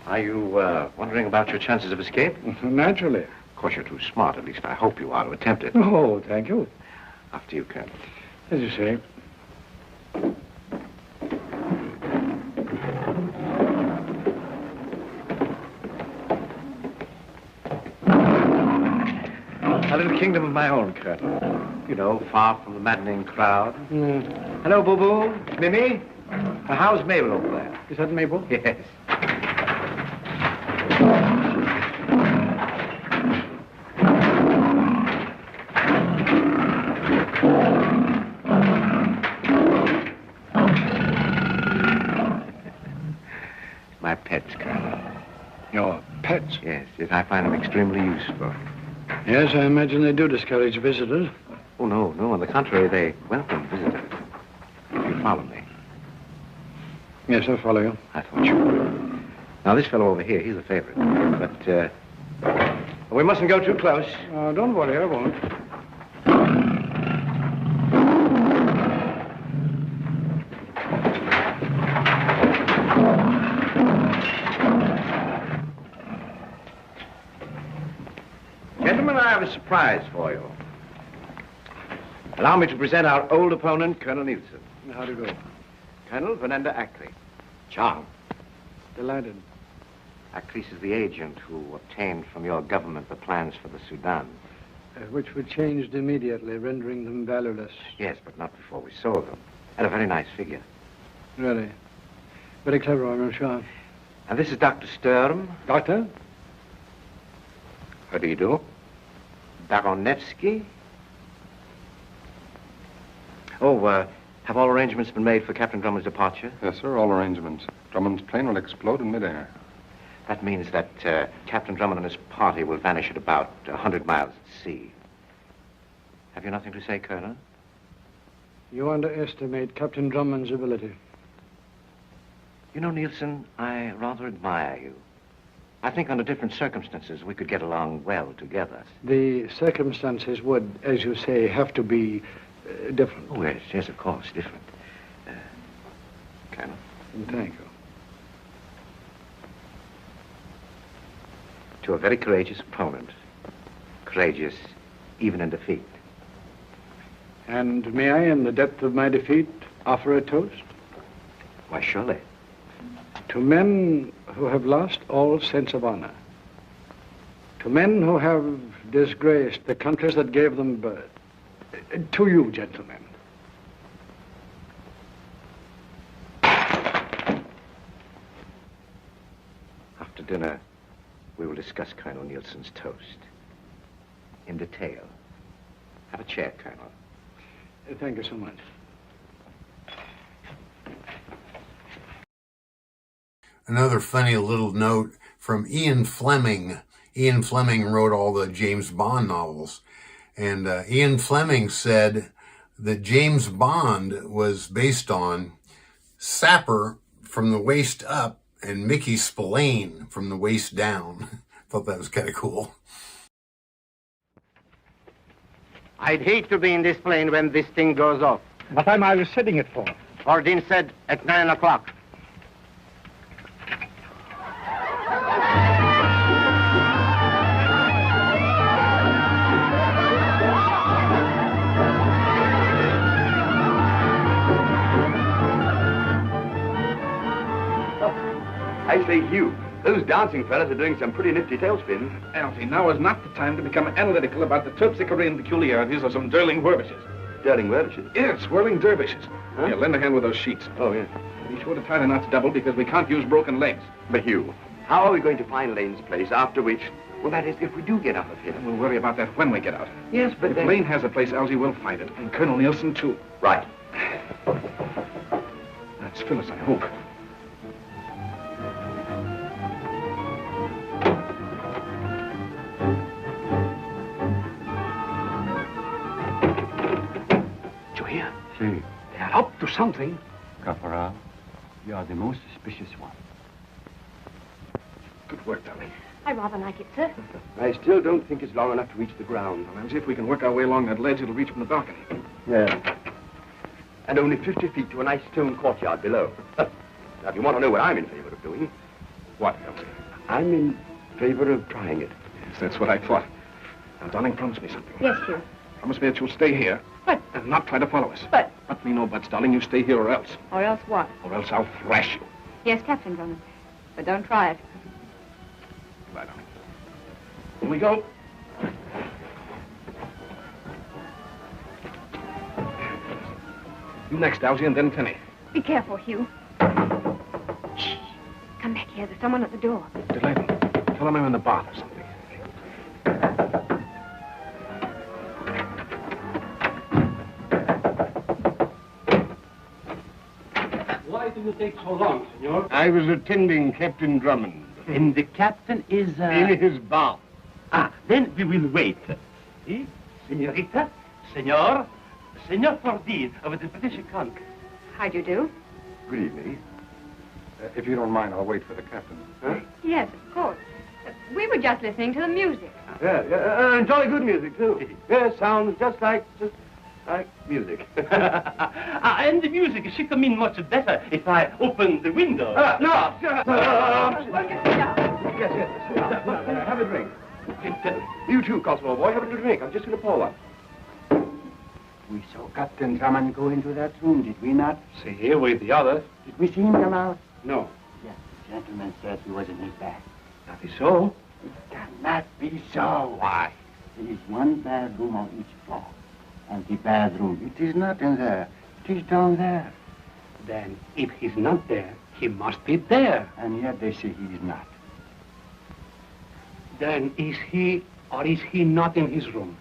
Are you wondering about your chances of escape? Naturally. Of course, you're too smart. At least I hope you are to attempt it. Oh, thank you. After you, Colonel. As you say. A little kingdom of my own, Colonel. You know, far from the maddening crowd. Hello, Boo-Boo. Mimi. How's Mabel over there? Is that Mabel? Yes. My pets, Colonel. Your pets? Yes, I find them extremely useful. Yes, I imagine they do discourage visitors. Oh, no. On the contrary, they welcome visitors. You follow me? Yes, I'll follow you. I thought you would. Now, this fellow over here, he's a favorite. But, we mustn't go too close. Don't worry, I won't. Gentlemen, I have a surprise for you. Allow me to present our old opponent, Colonel Nielsen. How do you go? Colonel Venenda Ackley. Charmed. Delighted. Ackley is the agent who obtained from your government the plans for the Sudan. Which were changed immediately, rendering them valueless. Yes, but not before we sold them. At a very nice figure. Really? Very clever, I'm sure. And this is Dr. Sturm. Doctor? How do you do? Baronevsky. Oh, have all arrangements been made for Captain Drummond's departure? Yes, sir, all arrangements. Drummond's plane will explode in midair. That means that Captain Drummond and his party will vanish at about 100 miles at sea. Have you nothing to say, Colonel? You underestimate Captain Drummond's ability. You know, Nielsen, I rather admire you. I think under different circumstances we could get along well together. The circumstances would, as you say, have to be different. Oh, yes, yes, of course, different. Colonel. Thank you. To a very courageous opponent. Courageous even in defeat. And may I, in the depth of my defeat, offer a toast? Why, surely. To men who have lost all sense of honor. To men who have disgraced the countries that gave them birth. To you, gentlemen. After dinner, we will discuss Colonel Nielsen's toast. In detail. Have a chair, Colonel. Thank you so much. Another funny little note from Ian Fleming. Ian Fleming wrote all the James Bond novels. And Ian Fleming said that James Bond was based on Sapper from the waist up and Mickey Spillane from the waist down. Thought that was kind of cool. I'd hate to be in this plane when this thing goes off. What time are you setting it for? Ordin said at 9 o'clock. I say, Hugh, those dancing fellas are doing some pretty nifty tailspins. Alfie, now is not the time to become analytical about the terpsichorean peculiarities of some Derling dervishes. Derling dervishes? Yes, whirling dervishes. Huh? Here, lend a hand with those sheets. Oh, yes. Be sure to tie the knots double because we can't use broken legs. But, Hugh, how are we going to find Lane's place after which... Well, that is, if we do get out of here. We'll worry about that when we get out. Yes, but if then... Lane has a place, Algy will find it. And Colonel Nielsen, too. Right. That's Phyllis, I hope. See. They're up to something. Corporal, you are the most suspicious one. Good work, darling. I rather like it, sir. I still don't think it's long enough to reach the ground. Well, Ramsey, if we can work our way along that ledge, it'll reach from the balcony. Yeah. And only 50 feet to a nice stone courtyard below. Now, if you want to know what I'm in favor of doing... What, Ramsey? I'm in favor of trying it. Yes, that's what I thought. Now, darling, promise me something. Yes, Hugh. Promise me that you'll stay here. But... And not try to follow us. But... Not me, no buts, darling. You stay here or else. Or else what? Or else I'll thrash you. Yes, Captain Drummond. But don't try it. Goodbye, darling. Here we go. You next, Algy, and then Penny. Be careful, Hugh. Shh. Come back here. There's someone at the door. Delay them. Tell them I'm in the bath or something. Why do you take so long, senor? I was attending Captain Drummond. And the captain is, in his bath. Ah, then we will wait. See? Senorita, senor, Senor Fordine of the British Conk. How do you do? Good evening. If you don't mind, I'll wait for the captain. Huh? Yes, of course. We were just listening to the music. Yeah, and jolly good music, too. Yeah, sounds just like music. And the music should come in much better if I open the window. No! Yes. Have a drink. You too, Constable boy. Have a little drink. I'm just going to pour one. We saw Captain Drummond go into that room, did we not? See, here with the other. Did we see him come out? No. Yes, the gentleman said he was in his bag. That is so. It cannot be so. Why? There is one bedroom on each floor. And the bedroom, it is not in there. It is down there. Then, if he's not there, he must be there. And yet they say he is not. Then is he or is he not in his room?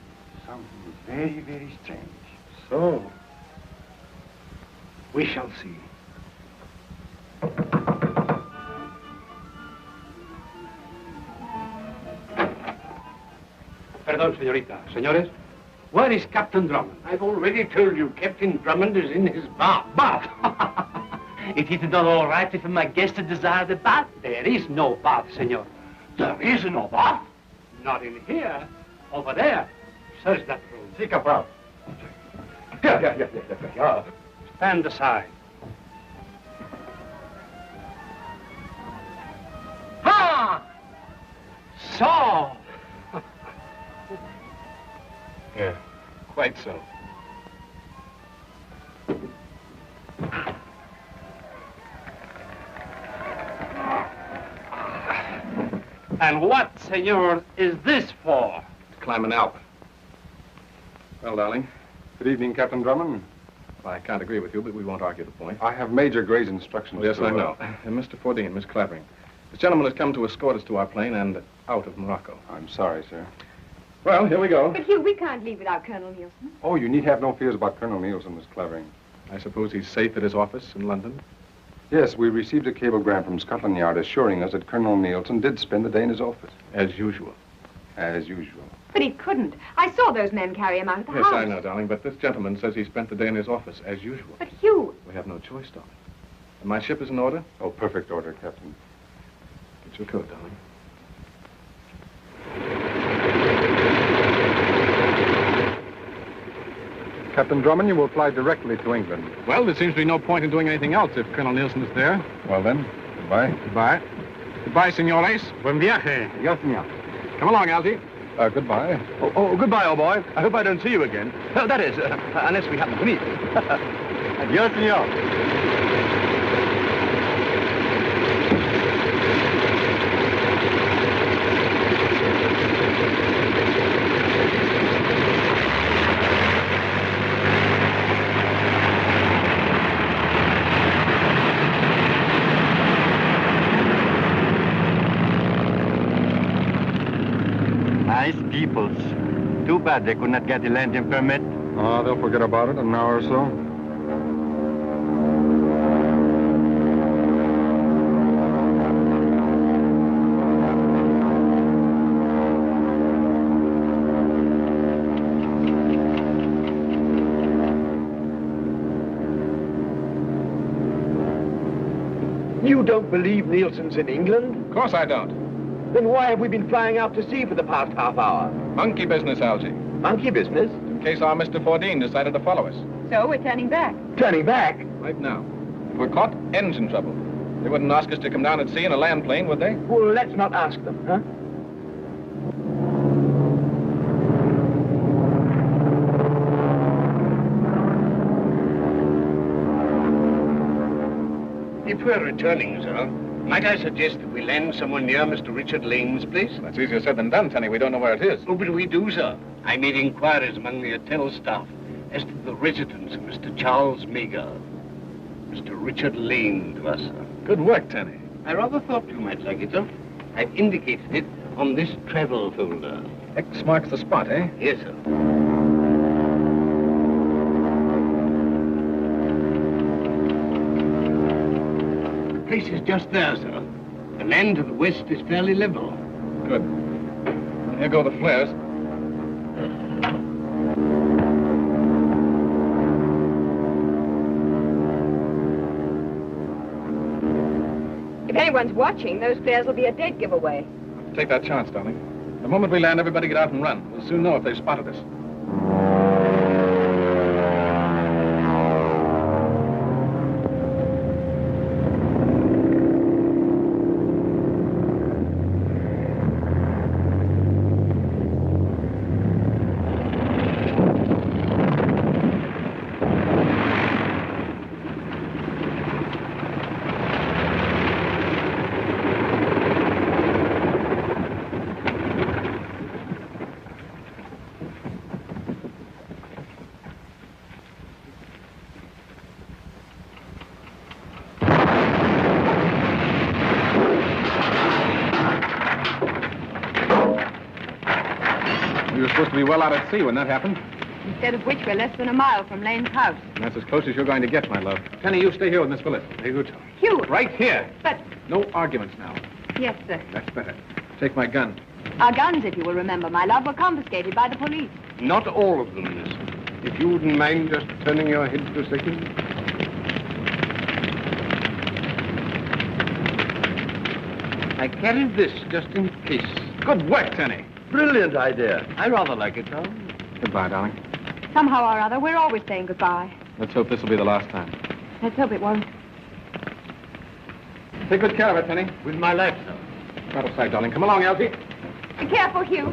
Something is very, very strange. So? We shall see. Perdón, señorita. Señores, where is Captain Drummond? I've already told you Captain Drummond is in his bath. Bath? It is not all right if my guest desires a bath. There is no bath, senor. There is no bath? Not in here. Over there. Search that room. Si, Capral. Yeah. Stand aside. Ha! So! Yeah, quite so. And what, senor, is this for? Climb an Alp. Well, darling. Good evening, Captain Drummond. Well, I can't agree with you, but we won't argue the point. I have Major Gray's instructions. Yes, I know. And Mr. Fordine, Miss Clavering. This gentleman has come to escort us to our plane and out of Morocco. I'm sorry, sir. Well, here we go. But, Hugh, we can't leave without Colonel Nielsen. Oh, you need have no fears about Colonel Nielsen, Miss Clavering. I suppose he's safe at his office in London? Yes, we received a cablegram from Scotland Yard assuring us that Colonel Nielsen did spend the day in his office. As usual. As usual. But he couldn't. I saw those men carry him out of the Yes, house. I know, darling, but this gentleman says he spent the day in his office, as usual. But, Hugh... We have no choice, darling. And my ship is in order? Oh, perfect order, Captain. Get your coat, darling. Captain Drummond, you will fly directly to England. Well, there seems to be no point in doing anything else if Colonel Nielsen is there. Well, then, goodbye. Goodbye. Goodbye, senores. Buen viaje. Yes, senor. Come along, Algy. Goodbye. Oh, goodbye, old boy. I hope I don't see you again. Oh, that is, unless we happen to meet. Adios, senor. Nice peoples. Too bad they could not get the landing permit. Oh, they'll forget about it in an hour or so. You don't believe Nielsen's in England? Of course I don't. Then why have we been flying out to sea for the past half hour? Monkey business, Algy. Monkey business? In case our Mr. Fordine decided to follow us. So we're turning back. Turning back? Right now. If we're caught, engine trouble. They wouldn't ask us to come down at sea in a land plane, would they? Well, let's not ask them, huh? If we're returning, sir, might I suggest that we land somewhere near Mr. Richard Lane's place? That's easier said than done, Tenny. We don't know where it is. Oh, but we do, sir. I made inquiries among the hotel staff as to the residence of Mr. Charles Meagher. Mr. Richard Lane to us, sir. Good work, Tenny. I rather thought you might like it, sir. I've indicated it on this travel folder. X marks the spot, eh? Yes, sir. The place is just there, sir. The land to the west is fairly level. Good. Here go the flares. If anyone's watching, those flares will be a dead giveaway. Take that chance, darling. The moment we land, everybody get out and run. We'll soon know if they've spotted us. We were supposed to be well out at sea when that happened. Instead of which, we're less than a mile from Lane's house. And that's as close as you're going to get, my love. Penny, you stay here with Miss Phyllis. Very good. Hugh! Right here. But... No arguments now. Yes, sir. That's better. Take my gun. Our guns, if you will remember, my love, were confiscated by the police. Not all of them, miss. If you wouldn't mind just turning your head for a second. I carried this just in case. Good work, Tenny. Brilliant idea. I rather like it, Tom. Goodbye, darling. Somehow or other, we're always saying goodbye. Let's hope this will be the last time. Let's hope it won't. Take good care of it, Tenny. With my life, sir. Out of sight, darling. Come along, Elsie. Be careful, Hugh.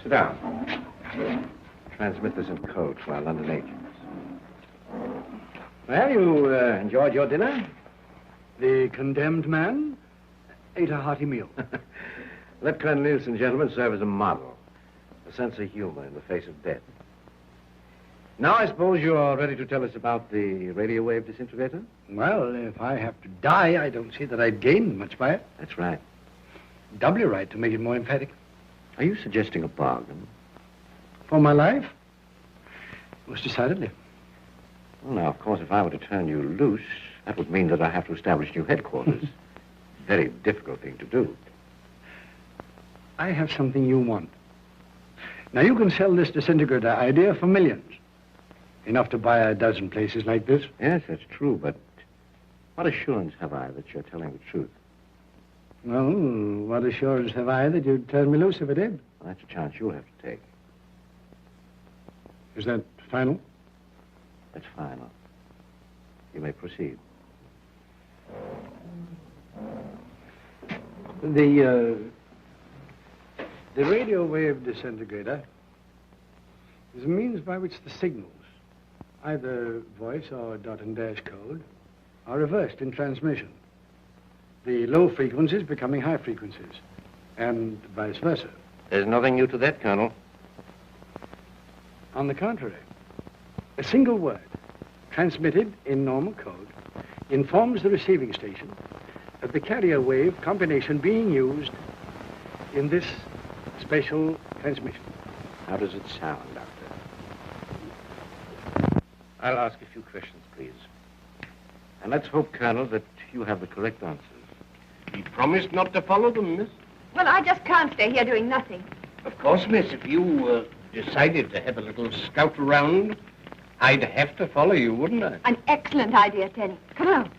Sit down. Transmit this in code to our London agents. Well, you enjoyed your dinner? The condemned man ate a hearty meal. Let Colonel Nielsen, gentlemen, serve as a model. A sense of humor in the face of death. Now, I suppose you're ready to tell us about the radio wave disintegrator? Well, if I have to die, I don't see that I'd gain much by it. That's right. Doubly right to make it more emphatic. Are you suggesting a bargain? For my life? Most decidedly. Well, now, of course, if I were to turn you loose, that would mean that I have to establish new headquarters. Very difficult thing to do. I have something you want. Now, you can sell this disintegrator idea for millions. Enough to buy a dozen places like this. Yes, that's true, but what assurance have I that you're telling the truth? Well, what assurance have I that you'd turn me loose if I did? Well, that's a chance you'll have to take. Is that final? That's final. You may proceed. The radio wave disintegrator is a means by which the signals, either voice or dot and dash code, are reversed in transmission. The low frequencies becoming high frequencies, and vice versa. There's nothing new to that, Colonel. On the contrary, a single word transmitted in normal code informs the receiving station of the carrier wave combination being used in this special transmission. How does it sound, Doctor? I'll ask a few questions, please. And let's hope, Colonel, that you have the correct answers. He promised not to follow them, miss. Well, I just can't stay here doing nothing. Of course, miss, if you decided to have a little scout around, I'd have to follow you, wouldn't I? An excellent idea, Tenny. Come along.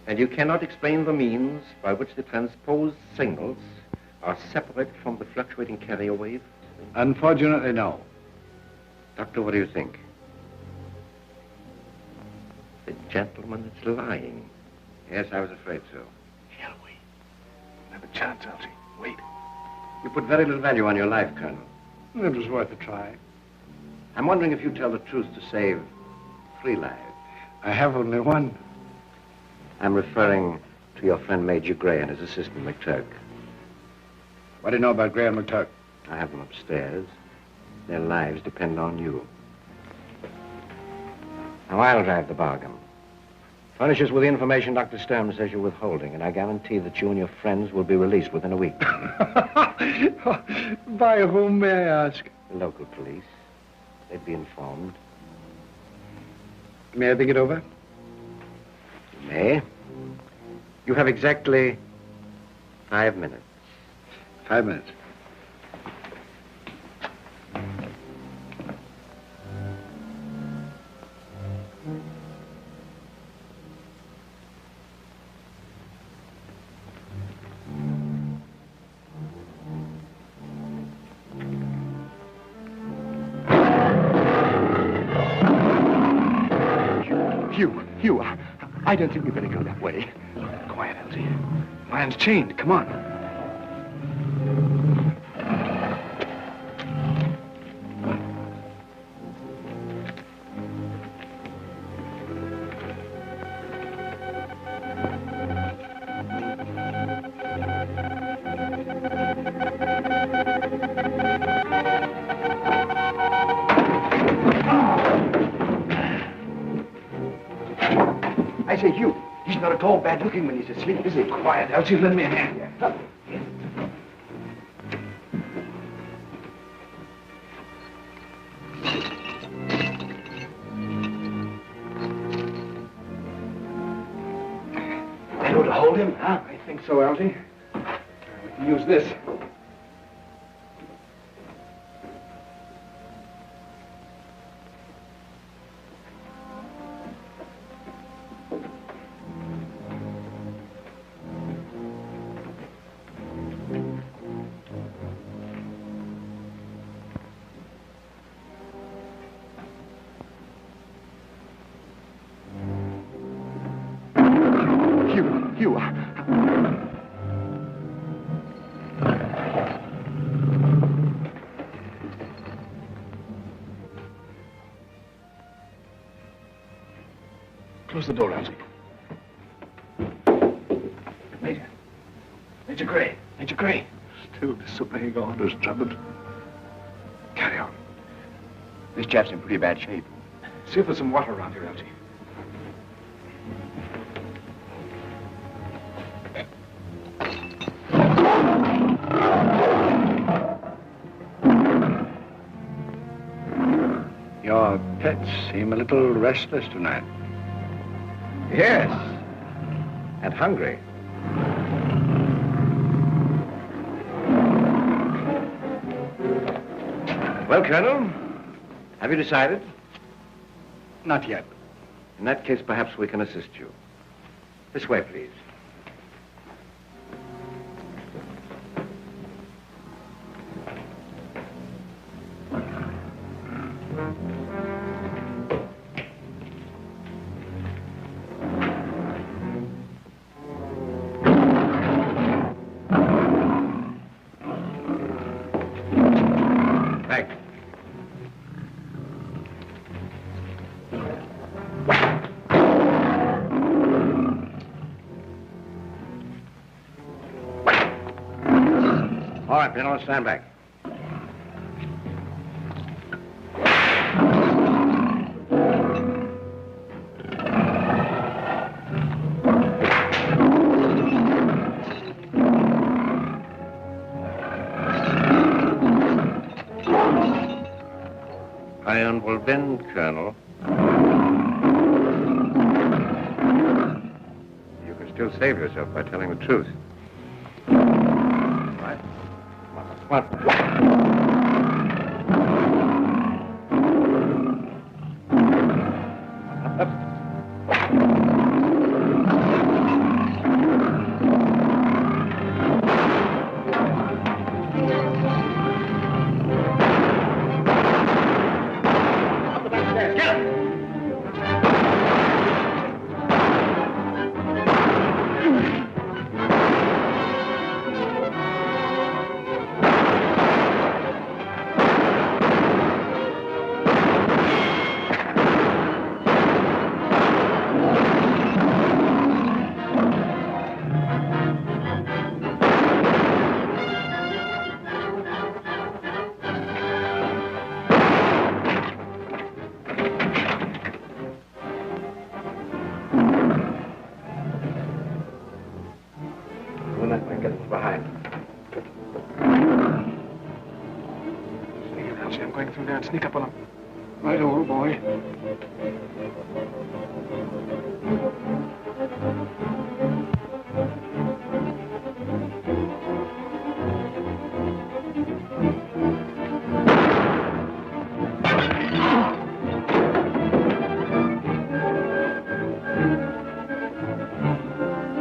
And you cannot explain the means by which the transposed signals are separated from the fluctuating carrier wave? Unfortunately, no. Doctor, what do you think? The gentleman is lying. Yes, I was afraid so. Shall we? Have a chance, Elsie. Wait. You put very little value on your life, Colonel. It was worth a try. I'm wondering if you tell the truth to save 3 lives. I have only one. I'm referring to your friend Major Gray and his assistant, McTurk. What do you know about Gray and McTurk? I have them upstairs. Their lives depend on you. Now, I'll drive the bargain. Furnish us with the information Dr. Sturm says you're withholding, and I guarantee that you and your friends will be released within a week. By whom, may I ask? The local police. They'd be informed. May I think it over? You may. You have exactly 5 minutes. 5 minutes. Hugh, I don't think we better go that way. Quiet, Elsie. Man's chained. Come on. I say, Hugh, he's not at all bad looking when he's asleep, is he? Quiet, Elsie. Lend me a hand here. That ought to hold him, huh? I think so, Elsie. We can use this. Hugh. Close the door, Elsie. Major Gray. Major Gray. Still disobeying orders, Drummond. Carry on. This chap's in pretty bad shape. See if there's some water around here, Elsie. Your pets seem a little restless tonight. Yes. And hungry. Well, Colonel, have you decided? Not yet. In that case, perhaps we can assist you. This way, please. All right, Colonel, stand back. Iron will bend, Colonel. You can still save yourself by telling the truth. Right. What? Sneak up on him. Right, old boy.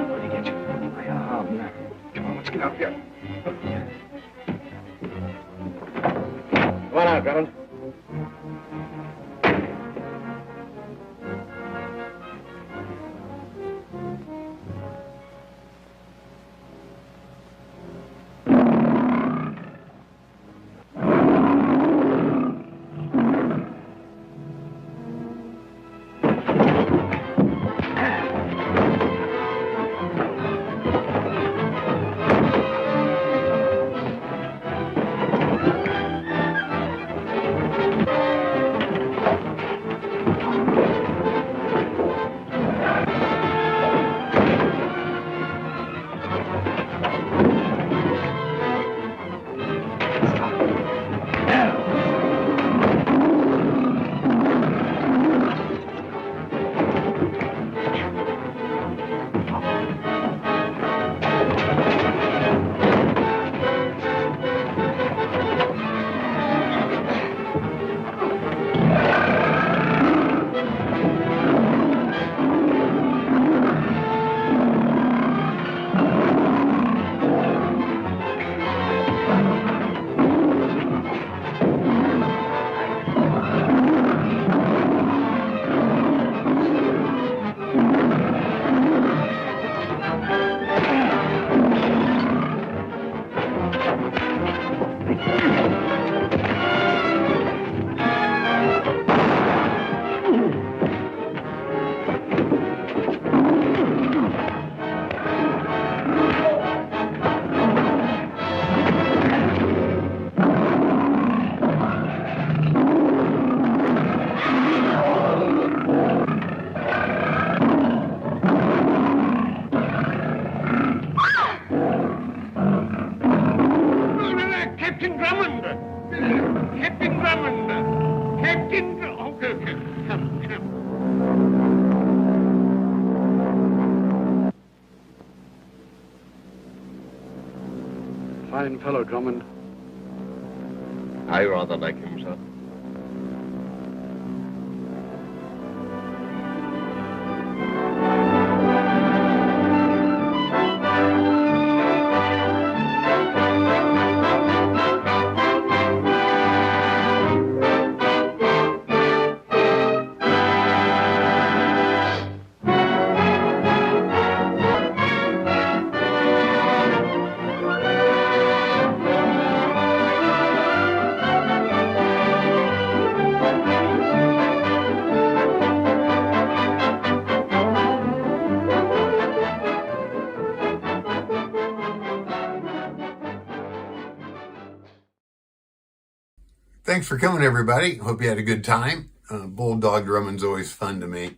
Where'd he get you? My arm. Come on, let's get out here. Come on out, Drummond. fine fellow, Drummond. I rather like him, sir. Thanks for coming, everybody. Hope you had a good time. Bulldog Drummond's always fun to me.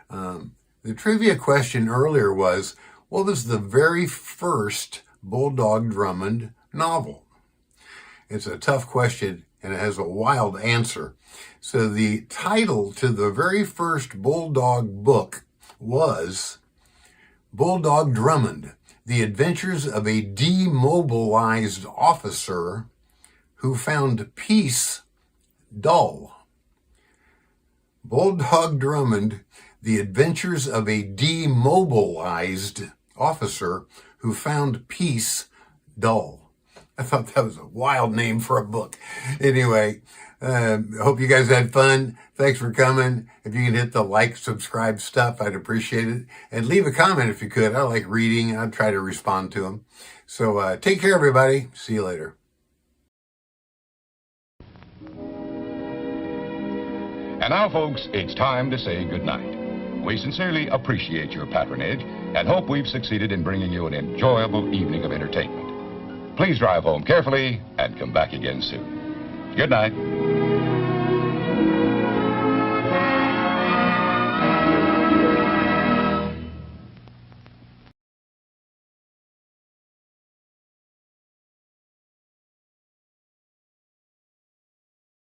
The trivia question earlier was, what was the very first Bulldog Drummond novel? It's a tough question, and it has a wild answer. So the title to the very first Bulldog book was Bulldog Drummond, The Adventures of a Demobilized Officer Who Found Peace Dull. Bulldog Drummond, The Adventures of a Demobilized Officer Who Found Peace Dull. I thought that was a wild name for a book. Anyway, hope you guys had fun. Thanks for coming. If you can hit the like, subscribe stuff, I'd appreciate it. And leave a comment if you could. I like reading. I'll try to respond to them. So take care, everybody. See you later. And now, folks, it's time to say goodnight. We sincerely appreciate your patronage and hope we've succeeded in bringing you an enjoyable evening of entertainment. Please drive home carefully and come back again soon. Good night.